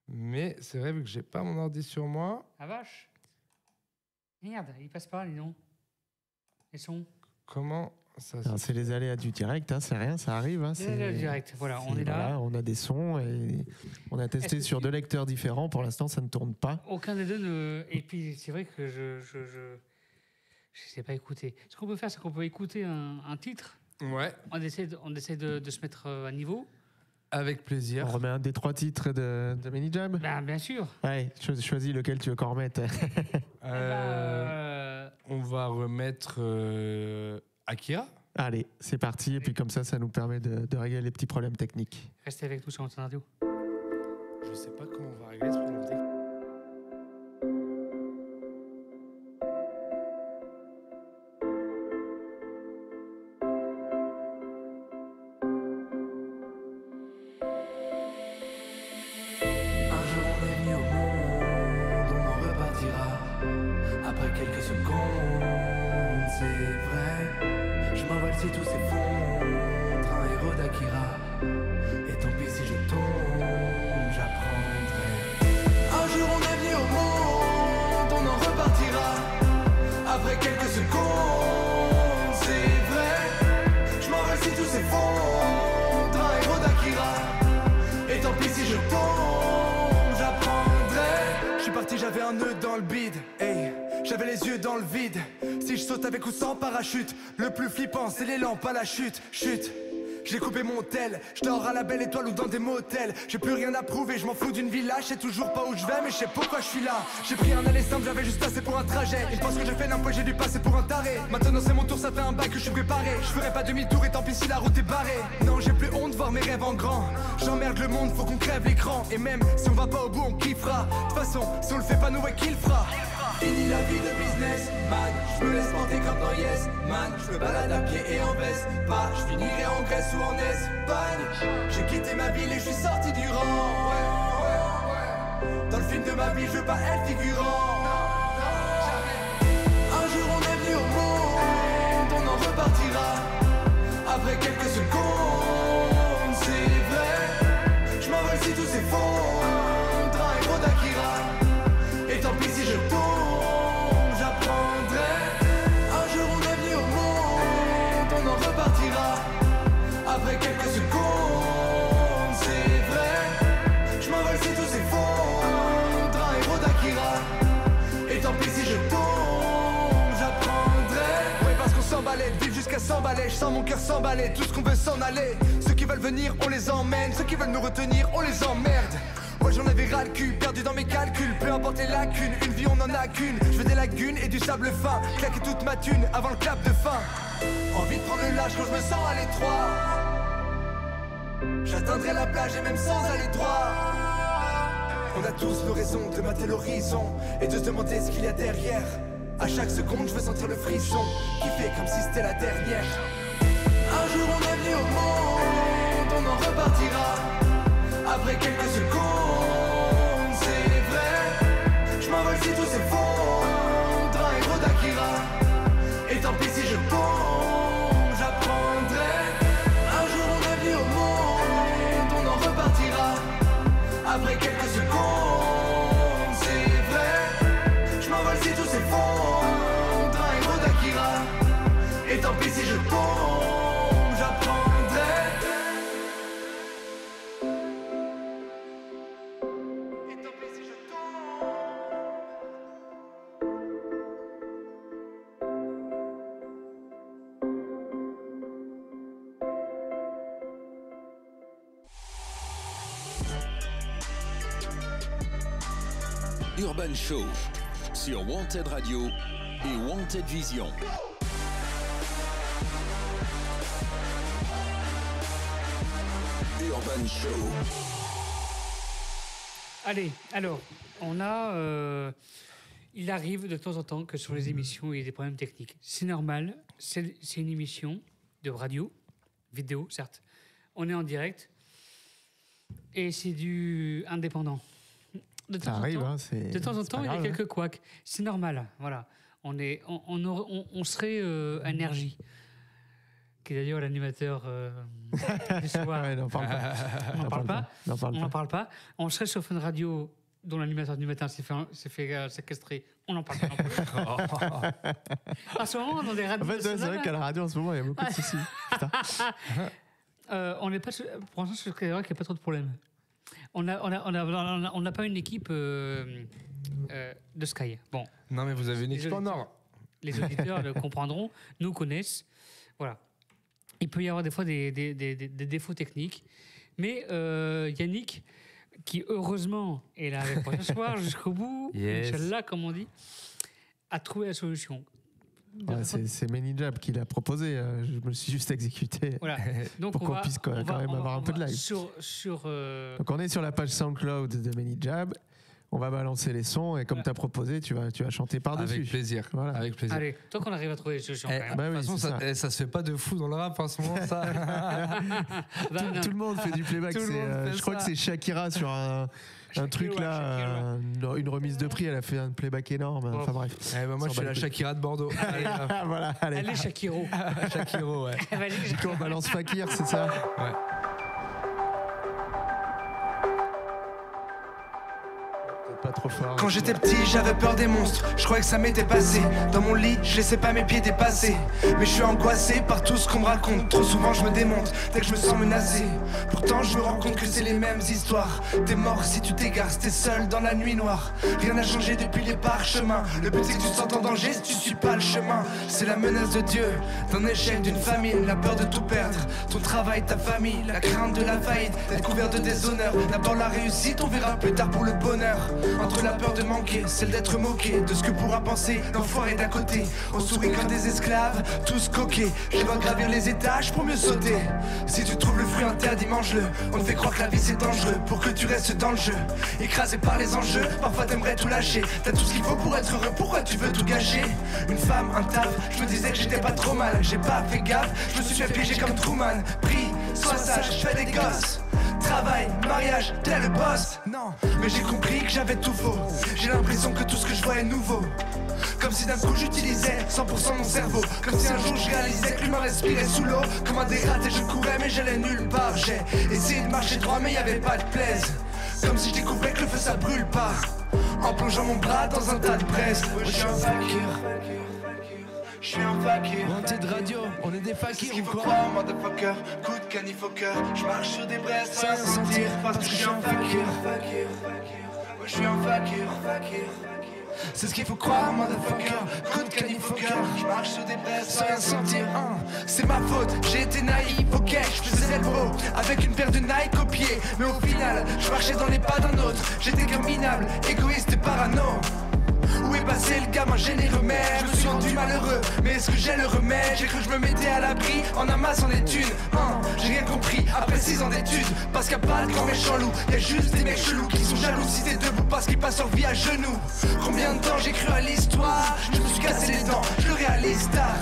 Speaker 4: Mais c'est vrai, vu que j'ai pas mon ordi sur moi...
Speaker 3: Ah vache. Merde, il passe pas, les noms. Les sons.
Speaker 4: Comment ça
Speaker 6: Alors, c'est les aléas du direct, hein, c'est rien, ça arrive. Hein,
Speaker 3: les aléas du direct, voilà, on est là.
Speaker 6: On a des sons et on a testé sur 2 lecteurs différents. Pour l'instant, ça ne tourne pas.
Speaker 3: Aucun des deux ne... Et puis, c'est vrai que je sais pas écouter. Ce qu'on peut faire, c'est qu'on peut écouter un titre.
Speaker 4: Ouais.
Speaker 3: On essaie de se mettre à niveau.
Speaker 4: Avec plaisir.
Speaker 6: On remet un des 3 titres de Mini Jam.
Speaker 3: Bien sûr.
Speaker 6: Ouais, choisis lequel tu veux qu'on remette.
Speaker 4: On va remettre Akira.
Speaker 6: Allez, c'est parti. Et puis comme ça nous permet de régler les petits problèmes techniques.
Speaker 3: Restez avec nous sur Wanted Radio.
Speaker 4: Je sais pas comment on va régler ce problème technique.
Speaker 7: Si tout s'effondre, un héros d'Akira. Et tant pis si je tombe, j'apprendrai. Un jour on est venu au monde, on en repartira. Après quelques secondes, c'est vrai. Je m'envole si tout s'effondre, un héros d'Akira. Et tant pis si je tombe, j'apprendrai. Je suis parti, j'avais un nœud dans le bide. Hey, j'avais les yeux dans le vide. Si je saute avec ou sans parachute, le plus flippant c'est l'élan, pas la chute. Chute. J'ai coupé mon tel, je dors à la belle étoile ou dans des motels. J'ai plus rien à prouver, je m'en fous d'une villa. Je sais toujours pas où je vais mais je sais pourquoi je suis là. J'ai pris un aller simple, j'avais juste assez pour un trajet. Ils pensent que je fais n'importe, j'ai dû passer pour un taré. Maintenant c'est mon tour, ça fait un bail que je suis préparé. Je ferai pas demi-tour et tant pis si la route est barrée. Non j'ai plus honte de voir mes rêves en grand. J'emmerde le monde, faut qu'on crève l'écran. Et même si on va pas au bout on kiffera. De toute façon, si on le fait pas nous ouais qui le fera. Fini la vie de business, man. Je me laisse porter comme dans Yes, man. Je me balade à pied et en veste. Pas, je finirai en Grèce ou en Espagne. J'ai quitté ma ville et je suis sorti du rang. Dans le film de ma vie, je veux pas être figurant. Un jour on est venu au monde, on en repartira. Après quelques secondes, c'est vrai. Je m'envole si tout s'effondre, un héros d'Akira. Et tant pis si je tombe, j'apprendrai. Un jour on est venu au monde, on en repartira. Après quelques secondes, c'est vrai. Je m'envole si tout s'effondre, un héros d'Akira. Et tant pis si je tombe, j'apprendrai. Ouais, parce qu'on s'emballait, de vivre jusqu'à 100 balais. Je sens mon cœur s'emballer, tout ce qu'on veut s'en aller. Ceux qui veulent venir, on les emmène. Ceux qui veulent nous retenir, on les emmerde. Moi j'en avais ras le cul, perdu dans mes calculs. Peu importe les lacunes, une vie on en a qu'une. Je veux des lagunes et du sable fin. Claquer toute ma thune avant le clap de fin. Envie de prendre le large quand je me sens à l'étroit. J'atteindrai la plage et même sans aller droit. On a tous nos raisons de mater l'horizon et de se demander ce qu'il y a derrière. À chaque seconde je veux sentir le frisson qui fait comme si c'était la dernière. Un jour on est venu au monde, on en repartira. Après quelques secondes, c'est vrai. Je m'envole si tout s'effondre, un héros d'Akira. Et tant pis si je tombe, j'apprendrai. Un jour on est venu au monde, on en repartira. Après quelques secondes, c'est vrai. Je m'envole si tout s'effondre, un héros d'Akira. Et tant pis si je tombe, j'apprendrai.
Speaker 2: Urban Show sur Wanted Radio et Wanted Vision. Urban Show.
Speaker 3: Allez, alors, on a... il arrive de temps en temps que sur les émissions, il y ait des problèmes techniques. C'est normal, c'est une émission de radio, vidéo, certes. On est en direct et c'est du indépendant. De temps en temps, il y a quelques couacs. C'est normal, voilà. On serait Énergie, qui est d'ailleurs l'animateur du soir.
Speaker 6: Ouais, n'en parle pas.
Speaker 3: On n'en parle pas. On serait sur Fun Radio, dont l'animateur du matin s'est fait séquestrer. On n'en parle pas non plus. En ce moment, dans des radios.
Speaker 6: En fait, c'est vrai qu'à la radio, en ce moment, il y a beaucoup de soucis.
Speaker 3: On n'est pas. Pour l'instant, je crois qu'il n'y a pas trop de problèmes. On n'a pas une équipe de Sky. Bon.
Speaker 4: Non, mais vous avez une équipe en or.
Speaker 3: Les auditeurs le comprendront, nous connaissent. Voilà. Il peut y avoir des fois des défauts techniques. Mais Yannick, qui heureusement est là avec moi ce soir jusqu'au bout, Inch'Allah, comme on dit, a trouvé la solution.
Speaker 6: Ouais, c'est Manijab qui l'a proposé. Je me suis juste exécuté.
Speaker 3: Voilà. Donc
Speaker 6: pour qu'on puisse quand même avoir un peu de live. Donc on est sur la page SoundCloud de Manijab. On va balancer les sons et comme tu as proposé, tu vas chanter par-dessus.
Speaker 4: Avec plaisir.
Speaker 6: Voilà.
Speaker 4: Avec plaisir.
Speaker 3: Allez, tant qu'on arrive à trouver les solutions.
Speaker 6: Bah
Speaker 4: de toute façon, ça se fait pas de fou dans le rap en ce moment, ça.
Speaker 6: Tout le monde fait du playback. Je crois que c'est Shakira sur un truc là, une remise de prix, elle a fait un playback énorme. Enfin bref.
Speaker 4: Moi je suis la Shakira de Bordeaux.
Speaker 6: Voilà, allez.
Speaker 3: Elle est Shakiro.
Speaker 4: Shakiro, ouais.
Speaker 6: Du coup, on balance Fakir, c'est ça?
Speaker 4: Ouais.
Speaker 6: Pas trop fort.
Speaker 7: Quand j'étais petit, j'avais peur des monstres. Je croyais que ça m'était passé. Dans mon lit, je laissais pas mes pieds dépasser. Mais je suis angoissé par tout ce qu'on me raconte. Trop souvent, je me démonte dès que je me sens menacé. Pourtant, je me rends compte que c'est les mêmes histoires. T'es mort si tu t'égares, t'es seul dans la nuit noire. Rien n'a changé depuis les parchemins. Le but, c'est que tu te sentes en danger si tu suis pas le chemin. C'est la menace de Dieu, d'un échec, d'une famine, la peur de tout perdre. Ton travail, ta famille, la crainte de la faillite, d'être couvert de déshonneur. D'abord la réussite, on verra plus tard pour le bonheur. Entre la peur de manquer, celle d'être moqué, de ce que pourra penser l'enfoiré d'à côté. On sourit comme des esclaves, tous coqués. Je dois gravir les étages pour mieux sauter. Si tu trouves le fruit interdit, mange-le. On te fait croire que la vie c'est dangereux pour que tu restes dans le jeu. Écrasé par les enjeux, parfois t'aimerais tout lâcher. T'as tout ce qu'il faut pour être heureux, pourquoi tu veux tout gâcher? Une femme, un taf, je me disais que j'étais pas trop mal. J'ai pas fait gaffe, je me suis fait piéger comme Truman. Pris, sois sage, fais des gosses. travail, mariage, t'es le boss. Non, mais j'ai compris que j'avais tout faux. J'ai l'impression que tout ce que je vois est nouveau. Comme si d'un coup j'utilisais 100% mon cerveau. Comme si un jour je réalisais que l'humain respirait sous l'eau. Comme un dératé je courais mais j'allais nulle part. J'ai essayé de marcher droit mais y'avait pas de plaise. Comme si je découvrais que le feu ça brûle pas. En plongeant mon bras dans un tas de braise. Ouais, je suis un fakir. Je suis un fakir.
Speaker 4: Wanted Radio, on est des
Speaker 7: C'est
Speaker 4: fakirs
Speaker 7: ce qu'il
Speaker 4: ou
Speaker 7: faut
Speaker 4: quoi?
Speaker 7: croire, motherfucker. Coup de canif au cœur. Je marche sur des braises sans rien sentir. Parce que je suis un fakir. Ouais, je suis un fakir. C'est ce qu'il faut croire, motherfucker. Coup de canif au cœur. Je marche sur des braises sans rien sentir. C'est ma faute, j'ai été naïf, ok. Je faisais le beau avec une paire de Nike au pied. Mais au final, je marchais dans les pas d'un autre. J'étais qu'un minable, égoïste et parano. Où est passé le gamin généreux mère? Je me suis rendu malheureux, mais est-ce que j'ai le remède? J'ai cru que je me mettais à l'abri en amassant des thunes. J'ai rien compris après 6 ans d'études. Parce qu'il n'y a pas de grand méchant loup, y'a juste des mecs chelous qui sont jaloux si t'es debout parce qu'ils passent leur vie à genoux. Combien de temps j'ai cru à l'histoire? Je me suis cassé les dents, je le réalise tard.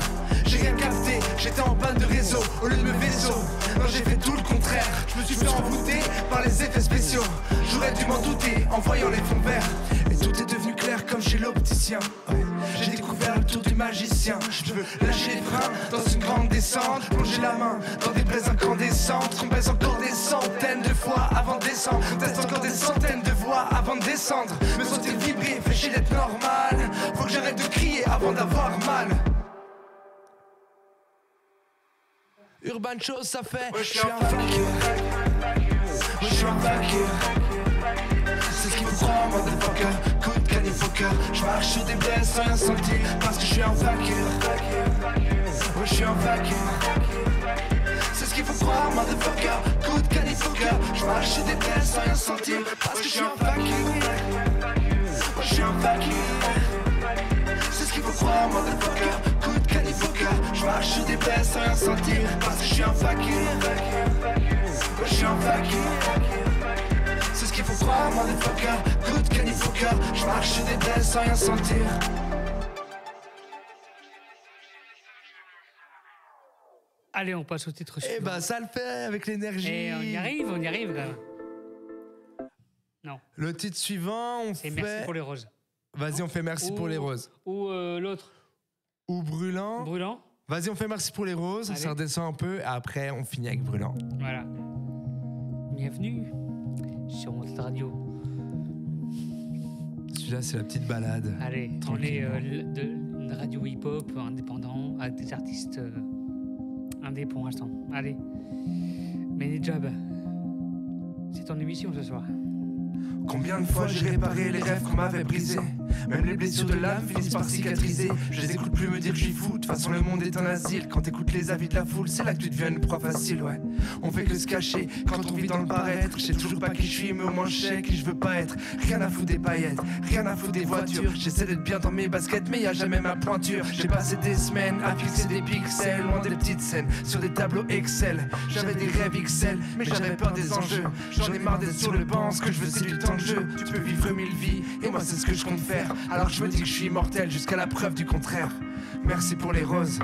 Speaker 7: J'ai rien capté, j'étais en panne de réseau au lieu de me vaisseau. Non, j'ai fait tout le contraire, je me suis fait envoûter par les effets spéciaux. J'aurais dû m'en douter en voyant les fonds verts. Et tout est devenu clair comme chez l'opticien. J'ai découvert le tour du magicien. Je veux lâcher les freins dans une grande descente. Plonger la main dans des braises incandescentes. Qu'on baisse encore des centaines de fois avant de descendre. Teste encore des centaines de voix avant de descendre. Me sentir vibrer, fait chier d'être normal. Faut que j'arrête de crier avant d'avoir mal.
Speaker 4: Urban Show, ça fait.
Speaker 7: Ouais, je suis un fakir. Ouais, je suis un fakir. C'est ce qu'il faut croire, motherfucker. Coup de canif au cœur. Je marche sur des braises sans rien sentir. Parce que je suis un fakir. Ouais, je suis un fakir. C'est ce qu'il faut croire, motherfucker. Coup de canif au cœur. Je marche sur des braises sans rien sentir. Parce que je suis un fakir. Ouais, je suis un fakir. C'est ce qu'il faut croire, motherfucker. Coup de canif au cœur. Je marche sur des braises sans rien sentir. Parce que je suis un fakir. Ouais, je suis un fakir. C'est ce qu'il faut croire, motherfucker. Coup de canif au cœur. Je marche sur des braises sans rien sentir.
Speaker 3: Allez, on passe au titre suivant.
Speaker 4: Eh ben, ça le fait avec l'énergie.
Speaker 3: Et on y arrive quand même. Non,
Speaker 4: Le titre suivant, on
Speaker 3: c'est
Speaker 4: fait.
Speaker 3: Merci pour les roses.
Speaker 4: Vas-y, on fait Merci pour les roses.
Speaker 3: Ou l'autre,
Speaker 4: Ou Brûlant.
Speaker 3: Brûlant.
Speaker 4: Vas-y, on fait Merci pour les roses.
Speaker 3: Allez.
Speaker 4: Ça redescend un peu. Et après, on finit avec Brûlant.
Speaker 3: Voilà. Bienvenue sur Wanted Radio.
Speaker 4: Celui-là, c'est la petite balade.
Speaker 3: Allez, on est une radio hip-hop indépendant avec des artistes indés pour l'instant. Allez, Ménéjab, c'est ton émission ce soir.
Speaker 7: Combien de fois j'ai réparé les rêves qu'on m'avait brisés. Même les blessures de l'âme finissent par cicatriser. Je les écoute plus me dire que je suis fou. De toute façon le monde est un asile. Quand t'écoutes les avis de la foule, c'est là que tu deviens une proie facile, ouais. On fait que se cacher quand on vit dans le paraître. Je sais toujours pas qui je suis, mais au moins je sais qui je veux pas être. Rien à foutre des paillettes, rien à foutre des voitures. J'essaie d'être bien dans mes baskets, mais y a jamais ma pointure. J'ai passé des semaines à fixer des pixels, loin des petites scènes, sur des tableaux Excel. J'avais des rêves XL, mais j'avais peur des enjeux. J'en ai marre d'être sur le banc, ce que je veux c'est du temps de jeu. Tu peux vivre 1000 vies, et moi c'est ce que je compte faire. Alors je me dis que je suis immortel jusqu'à la preuve du contraire. Merci pour les roses.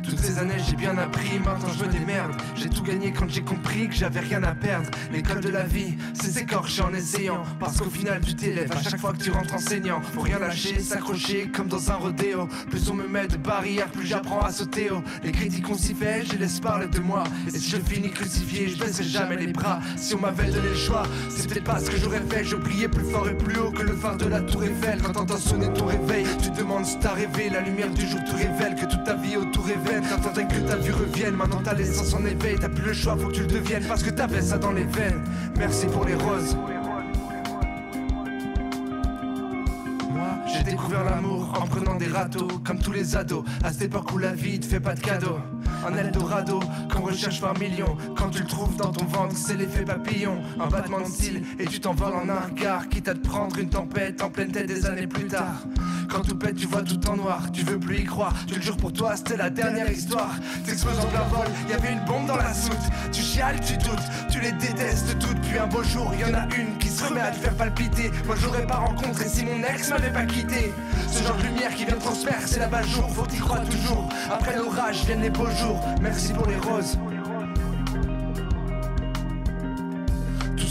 Speaker 7: Toutes ces années j'ai bien appris, maintenant je me démerde. J'ai tout gagné quand j'ai compris que j'avais rien à perdre. L'école de la vie, c'est s'écorcher en essayant. Parce qu'au final tu t'élèves à chaque fois que tu rentres enseignant. Faut rien lâcher, s'accrocher comme dans un rodéo. Plus on me met de barrières, plus j'apprends à sauter haut. Les critiques on s'y fait, je les laisse parler de moi. Et si je finis crucifié, je baisserai jamais les bras. Si on m'avait donné le choix, c'est peut-être pas ce que j'aurais fait. Je brillais plus fort et plus haut que le phare de la tour Eiffel. Quand t'entends sonner ton réveil, tu te demandes si t'as rêvé. La lumière du jour te révèle que toute ta vie autour révèle. T'attendais que ta vue revienne, maintenant ta l'essence en éveil. T'as plus le choix, faut que tu le deviennes parce que t'avais ça dans les veines. Merci pour les roses. Moi, j'ai découvert l'amour en prenant des râteaux, comme tous les ados, à cette époque où la vie te fait pas de cadeaux. Un Eldorado qu'on recherche par millions. Quand tu le trouves dans ton ventre, c'est l'effet papillon. Un battement de cils et tu t'envoles en un regard, quitte à te prendre une tempête en pleine tête des années plus tard. Quand tout pète, tu vois tout en noir, tu veux plus y croire. Tu le jures pour toi, c'était la dernière histoire. T'exploses en plein vol, y'avait une bombe dans la soute. Tu chiales, tu doutes, tu les détestes toutes. Puis un beau jour, y'en a une qui se remet à te faire palpiter. Moi j'aurais pas rencontré si mon ex m'avait pas quitté. Ce genre de lumière qui vient transpercer la bas-jour, faut que t'y crois toujours. Après l'orage viennent les beaux jours, merci pour les roses.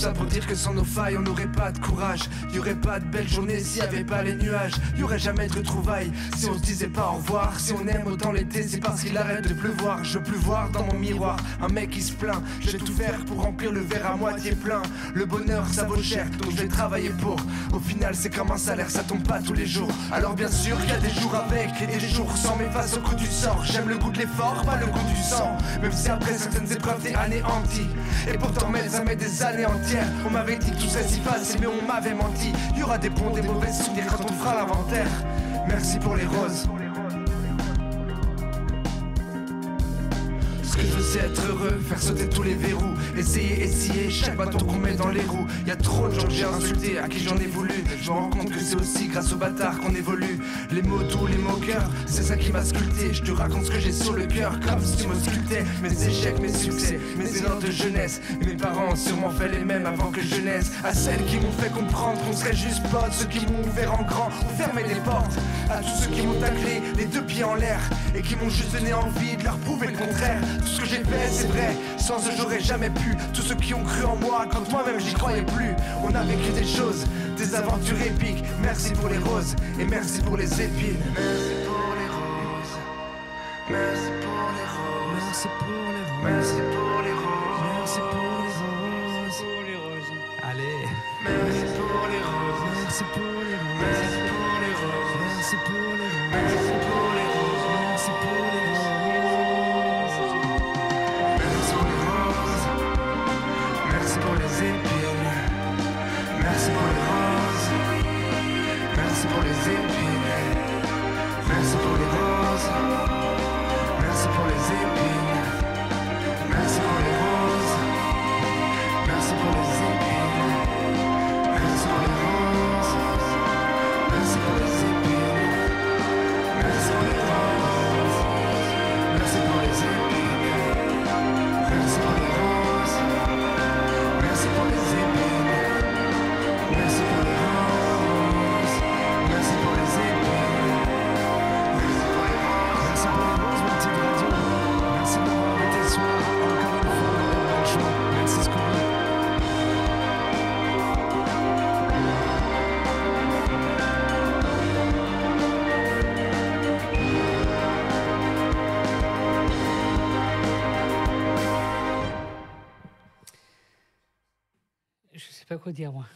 Speaker 7: ça pour dire que sans nos failles on n'aurait pas de courage. Y'aurait pas de belles journées s'il y avait pas les nuages. Y'aurait jamais de retrouvailles si on se disait pas au revoir. Si on aime autant l'été c'est parce qu'il arrête de pleuvoir. Je veux plus voir dans mon miroir un mec qui se plaint. Je vais tout faire pour remplir le verre à moitié plein. Le bonheur ça vaut cher donc je vais travailler pour. Au final c'est comme un salaire, ça tombe pas tous les jours. Alors bien sûr qu'il y a des jours avec et des jours sans. Mais face au coup du sort, j'aime le goût de l'effort, pas le goût du sang. Même si après certaines épreuves t'es anéanti. Et pourtant ça met des années entières. On m'avait dit que tout ça s'y passait mais on m'avait menti. Il y aura des bons, des mauvais souvenirs quand on fera l'inventaire. Merci pour les roses. Ce que je veux c'est être heureux, faire sauter tous les verrous. Essayer chaque bâton qu'on met dans les roues. Y'a trop de gens que j'ai insultés, à qui j'en ai voulu. Je me rends compte que c'est aussi grâce aux bâtards qu'on évolue. Les mots doux, les mots cœurs, c'est ça qui m'a sculpté. Je te raconte ce que j'ai sur le cœur, comme si tu me sculptais. Mes échecs, mes succès, mes élans de jeunesse. Mes parents ont sûrement fait les mêmes avant que je naisse. À celles qui m'ont fait comprendre qu'on serait juste potes. Ceux qui m'ont ouvert en grand, ont fermé les portes. À tous ceux qui m'ont taclé, les deux pieds en l'air. Et qui m'ont juste donné envie de leur prouver le contraire. Tout ce que j'ai fait c'est vrai, sans eux j'aurais jamais pu. Tous ceux qui ont cru en moi quand moi-même j'y croyais plus. On a vécu des choses, des aventures épiques. Merci pour les roses et merci pour les épines. Merci pour les roses. Merci pour les roses. Merci pour les roses. Merci pour les roses. Merci pour les roses.
Speaker 4: Allez.
Speaker 7: Merci pour les roses.
Speaker 4: Merci pour les roses.
Speaker 7: Merci pour les roses.
Speaker 4: Merci pour les roses.
Speaker 7: Merci pour les roses.
Speaker 4: Merci pour les roses.
Speaker 7: Merci pour les épines. Merci pour les roses. Merci pour les épines. Merci pour les roses. Merci pour les épines. Merci pour les roses. Merci pour les épines. Merci pour les roses. Merci pour les épines. Merci pour les roses. Merci pour les épines. Merci pour les roses. Merci pour les épines. Merci pour les roses. Merci pour les épines. Merci pour les roses.
Speaker 4: Merci pour les roses, mon petit radio. Merci d'avoir été ce soir. Encore une fois, bonne chance. Merci Scooby.
Speaker 3: Je sais pas quoi dire, moi.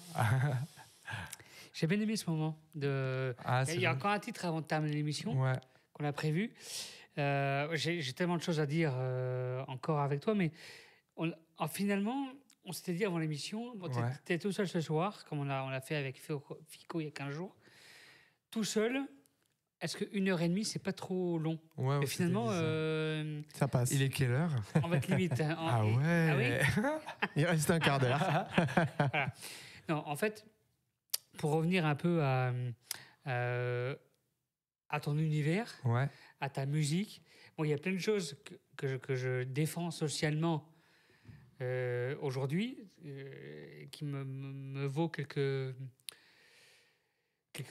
Speaker 3: J'ai bien aimé ce moment. Il y a encore un titre avant de terminer l'émission
Speaker 4: Ouais.
Speaker 3: qu'on a prévu. J'ai tellement de choses à dire encore avec toi, mais finalement, on s'était dit avant l'émission, bon,
Speaker 4: Ouais.
Speaker 3: t'es tout seul ce soir, comme on l'a fait avec Fico il y a 15 jours. Tout seul, est-ce que 1h30, c'est pas trop long?
Speaker 4: Ouais,
Speaker 3: Mais finalement,
Speaker 6: Ça passe.
Speaker 4: il est quelle heure?
Speaker 3: on va être limite. Hein,
Speaker 4: Ah ouais.
Speaker 3: Ah oui.
Speaker 6: Il reste un quart d'heure.
Speaker 3: Voilà. Non, en fait, pour revenir un peu à ton univers,
Speaker 4: Ouais.
Speaker 3: à ta musique, bon, il y a plein de choses que je défends socialement aujourd'hui, qui me vaut quelques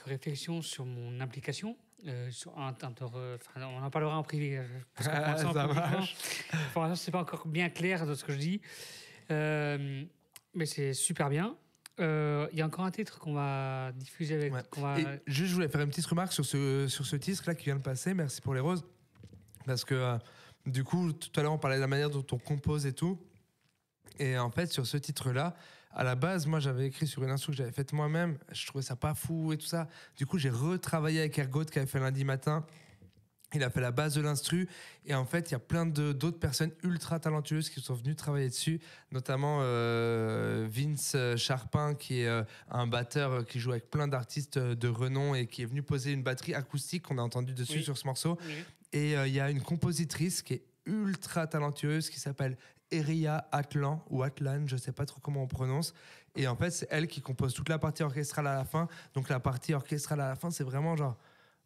Speaker 3: réflexions sur mon implication. On en parlera en privé. Parce que pour l'instant,
Speaker 4: Ça
Speaker 3: publiquement,
Speaker 4: marche.
Speaker 3: pour l'instant, c'est pas encore bien clair de ce que je dis. Mais c'est super bien. Il y a encore un titre qu'on va diffuser avec.
Speaker 4: Ouais. Et juste, je voulais faire une petite remarque sur ce titre-là qui vient de passer. Merci pour les roses. Parce que, du coup, tout à l'heure, on parlait de la manière dont on compose et tout. Et en fait, sur ce titre-là, à la base, moi, j'avais écrit sur une instru que j'avais faite moi-même. Je trouvais ça pas fou et tout ça. Du coup, j'ai retravaillé avec Ergot qui avait fait lundi matin. Il a fait la base de l'instru. Et en fait, il y a plein d'autres personnes ultra talentueuses qui sont venues travailler dessus. Notamment Vince Charpin, qui est un batteur qui joue avec plein d'artistes de renom et qui est venu poser une batterie acoustique qu'on a entendue dessus sur ce morceau.
Speaker 3: Oui.
Speaker 4: Et il y a une compositrice qui est ultra talentueuse qui s'appelle Eria Atlan ou Atlan, je sais pas trop comment on prononce. Et en fait, c'est elle qui compose toute la partie orchestrale à la fin. Donc la partie orchestrale à la fin, c'est vraiment genre...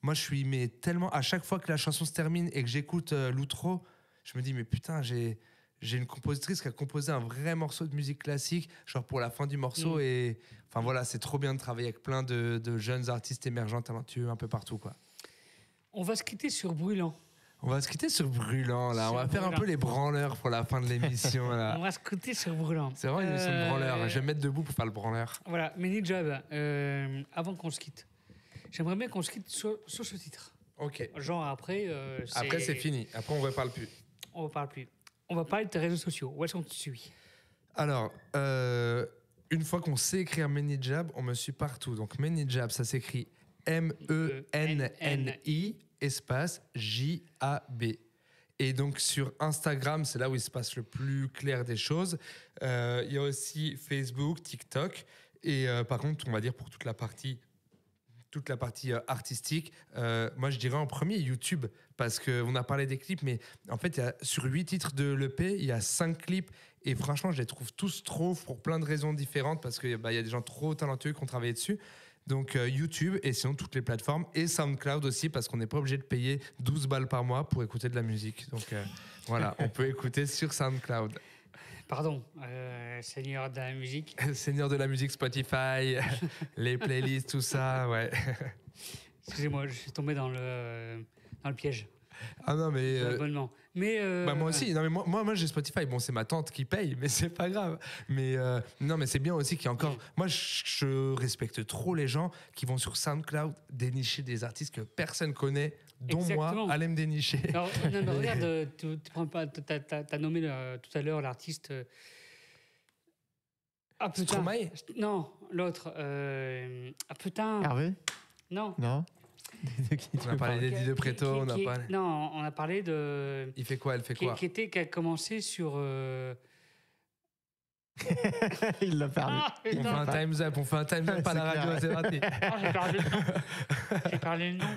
Speaker 4: Moi, je suis mais tellement... À chaque fois que la chanson se termine et que j'écoute l'outro, je me dis, mais putain, j'ai une compositrice qui a composé un vrai morceau de musique classique, genre pour la fin du morceau. Et enfin voilà, c'est trop bien de travailler avec plein de jeunes artistes émergents, talentueux, un peu partout, quoi.
Speaker 3: On va se quitter sur Brûlant.
Speaker 4: On va se quitter sur Brûlant, là. On va faire un peu les branleurs pour la fin de l'émission, là.
Speaker 3: On va se quitter sur Brûlant.
Speaker 4: C'est vraiment une émission de branleur. Je vais me mettre debout pour faire le branleur.
Speaker 3: Voilà, Many Job, avant qu'on se quitte, j'aimerais bien qu'on se quitte sur ce titre.
Speaker 4: Ok.
Speaker 3: Genre après...
Speaker 4: Après, c'est fini. Après, on ne reparle plus.
Speaker 3: On ne reparle plus. On va parler de tes réseaux sociaux. Où est-ce qu'on te suit?
Speaker 4: Alors, une fois qu'on sait écrire Many Job, on me suit partout. Donc, Many Job, ça s'écrit M-E-N-N-I espace J-A-B. Et donc sur Instagram, c'est là où il se passe le plus clair des choses. Il y a aussi Facebook, TikTok. Et par contre, on va dire pour toute la partie artistique, moi je dirais en premier YouTube, parce qu'on a parlé des clips, mais en fait sur 8 titres de l'EP, il y a 5 clips, et franchement je les trouve tous trop, pour plein de raisons différentes, parce qu'il y a des gens trop talentueux qui ont travaillé dessus. Donc YouTube, et sinon toutes les plateformes, et SoundCloud aussi, parce qu'on n'est pas obligé de payer 12 balles par mois pour écouter de la musique. Donc voilà, on peut écouter sur SoundCloud.
Speaker 3: Pardon, Seigneur de la musique.
Speaker 4: Seigneur de la musique, Spotify, les playlists, tout ça, ouais.
Speaker 3: Excusez-moi, je suis tombé dans le piège.
Speaker 4: Ah non, mais...
Speaker 3: L'abonnement. Mais
Speaker 4: moi aussi. Non, mais moi j'ai Spotify. Bon, c'est ma tante qui paye, mais c'est pas grave. Mais non, mais c'est bien aussi qu'il y a encore... Moi, je respecte trop les gens qui vont sur SoundCloud dénicher des artistes que personne connaît, dont
Speaker 3: Exactement.
Speaker 4: moi, allez me dénicher.
Speaker 3: Alors, non, mais regarde, t'as nommé tout à l'heure l'artiste... Ah putain.
Speaker 4: Stromae ?
Speaker 3: Non, l'autre. Ah putain.
Speaker 6: Hervé?
Speaker 3: Non.
Speaker 6: Non.
Speaker 4: On a parlé d'Eddie De Preto, on a parlé...
Speaker 3: Non, on a parlé de...
Speaker 4: Il fait quoi? Elle fait quoi?
Speaker 3: Qui a commencé sur...
Speaker 6: Il l'a perdu.
Speaker 4: On fait un time's up à la radio, c'est raté.
Speaker 3: J'ai parlé le nom.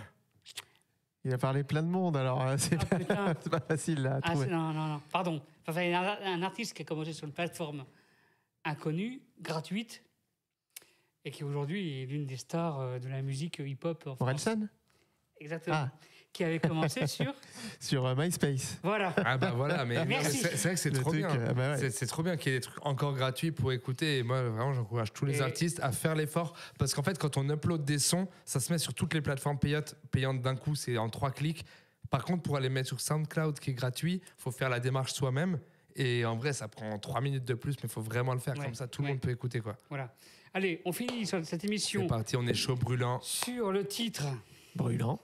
Speaker 6: Il a parlé plein de monde, alors c'est pas facile là, à trouver.
Speaker 3: Non. Pardon. Enfin, il y a un artiste qui a commencé sur une plateforme inconnue, gratuite, et qui aujourd'hui est l'une des stars de la musique hip-hop en France.
Speaker 6: Orelsan?
Speaker 3: Exactement.
Speaker 6: Ah.
Speaker 3: Qui avait commencé
Speaker 6: sur MySpace.
Speaker 3: Voilà.
Speaker 4: Ah bah voilà, mais c'est vrai que c'est trop bien.
Speaker 6: Bah ouais.
Speaker 4: C'est trop bien qu'il y ait des trucs encore gratuits pour écouter. Et moi, vraiment, j'encourage tous les artistes à faire l'effort. Parce qu'en fait, quand on upload des sons, ça se met sur toutes les plateformes payantes d'un coup. C'est en 3 clics. Par contre, pour aller mettre sur SoundCloud, qui est gratuit, il faut faire la démarche soi-même. Et en vrai, ça prend 3 minutes de plus, mais il faut vraiment le faire. Comme ça, tout le monde peut écouter, quoi.
Speaker 3: Voilà. Allez, on finit sur cette émission.
Speaker 4: C'est parti, on est chaud, brûlant.
Speaker 3: Sur le titre...
Speaker 6: Brûlant.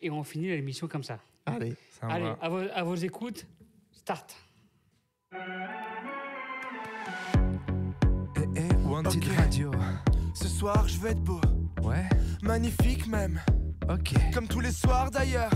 Speaker 3: Et on finit l'émission comme ça.
Speaker 6: Allez,
Speaker 3: à vos écoutes, start.
Speaker 7: Wanted Radio. Ce soir, je vais être beau.
Speaker 4: Ouais.
Speaker 7: Magnifique même.
Speaker 4: Ok.
Speaker 7: Comme tous les soirs d'ailleurs.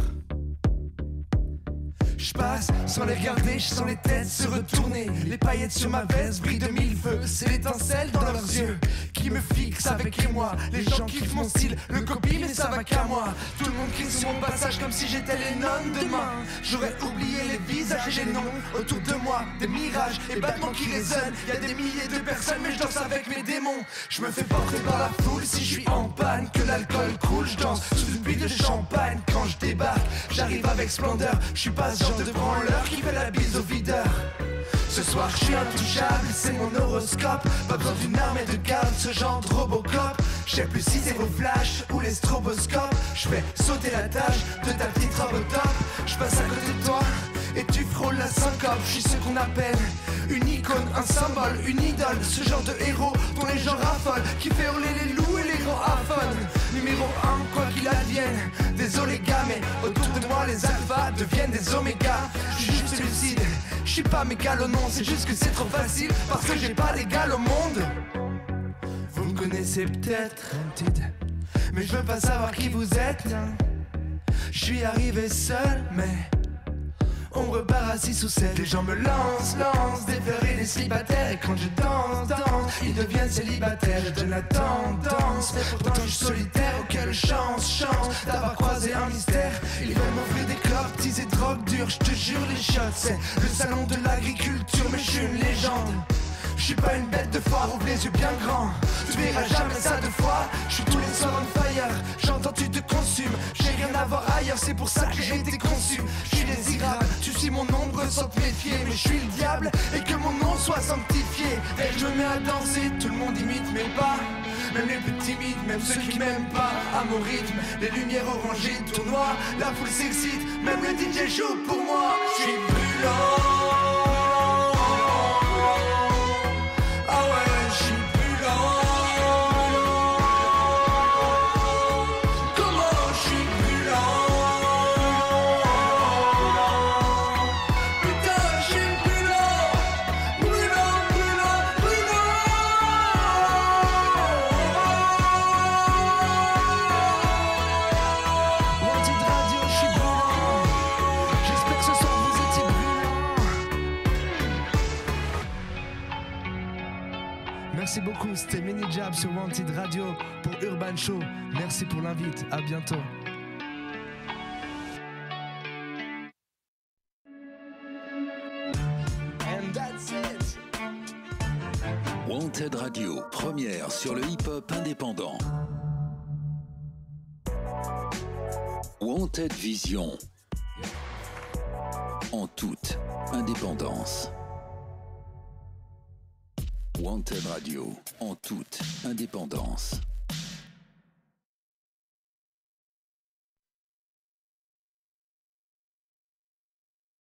Speaker 7: Je passe sans les regarder, je sens les têtes se retourner. Les paillettes sur ma veste brillent de mille feux. C'est l'étincelle dans leurs yeux qui me fixe avec émoi. Les gens kiffent mon style, le copie mais ça va qu'à moi. Tout le monde crie sur mon passage comme si j'étais les nonnes demain. J'aurais oublié les visages et les noms autour de moi. Des mirages et battements qui résonnent. Y'a des milliers de personnes mais je danse avec mes démons. Je me fais porter par la foule si je suis en panne. Que l'alcool coule, je danse sous une bulle de champagne. Quand je débarque, j'arrive avec splendeur. Je suis pas ce genre de branleur qui fait la bise au videur. Ce soir je suis intouchable, c'est mon horoscope. Pas besoin d'une armée de garde, ce genre de Robocop. Je sais plus si c'est vos flashs ou les stroboscopes. Je fais sauter la tâche de ta petite robe au top. Je passe à côté de toi et tu frôles la syncope. Je suis ce qu'on appelle une icône, un symbole, une idole. Ce genre de héros dont les gens raffolent, qui fait hurler les loups et les grands aphones. Numéro 1, quoi qu'il advienne. Désolé gars, mais autour de moi les alphas deviennent des omégas. Je suis juste lucide, je suis pas mégalo, non. C'est juste que c'est trop facile parce que j'ai pas d'égal au monde. Vous me connaissez peut-être, mais je veux pas savoir qui vous êtes. Je suis arrivé seul, mais on repart à 6 ou 7. Les gens me lancent, déferrer les célibataires. Et quand je danse, ils deviennent célibataires. Je donne la tendance, pourtant je suis solitaire. Oh quelle chance d'avoir croisé un mystère. Ils veulent m'offrir des clopes, teaser drogue dure. Je te jure les shots, c'est le salon de l'agriculture. Mais je suis une légende. Je suis pas une bête de foire, ouvre les yeux bien grands. Tu verras jamais ça 2 fois. Je suis tous les soirs on fire. J'entends tu te consumes. J'ai rien à voir ailleurs, c'est pour ça que j'ai été conçu. Je suis désirable, tu suis mon ombre sans te méfier. Mais je suis le diable et que mon nom soit sanctifié. Et je me mets à danser, tout le monde imite mes pas. même les plus timides, même ceux qui m'aiment pas. À mon rythme, les lumières orangées tournoient, la foule s'excite, même le DJ joue pour moi. Je suis brûlant. Ah ouais, je suis brûlant. Comment je suis brûlant. Putain, je suis brûlant. Brûlant, brûlant, brûlant. Wanted Radio, je suis brûlant. J'espère que ce soir vous étiez brûlants. Merci beaucoup, c'était Mini Jab sur Wanted Radio pour Urban Show. Merci pour l'invite, à bientôt. And that's it.
Speaker 2: Wanted Radio, première sur le hip-hop indépendant. Wanted Vision, en toute indépendance. Wanted Radio, en toute indépendance.